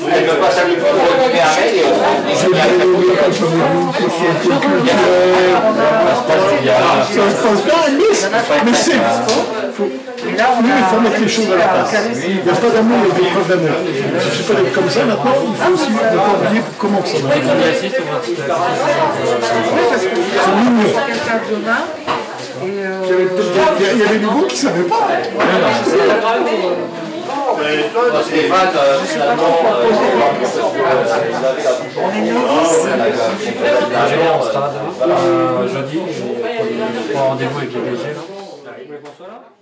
Elle ne veut pas s'appeler pour récupérer un mail et Ça se passe bien à Nice, mais c'est. Il faut mettre les choses à la place. Il n'y a pas d'amour, il y a des preuves d'amour. Il ne suffit pas d'être comme ça maintenant, il faut aussi ne pas oublier comment ça va. C'est mignon. Il y avait des bouts qui ne savaient pas. Stéphane, finalement, on sera jeudi, pour un rendez-vous avec les DG. Là.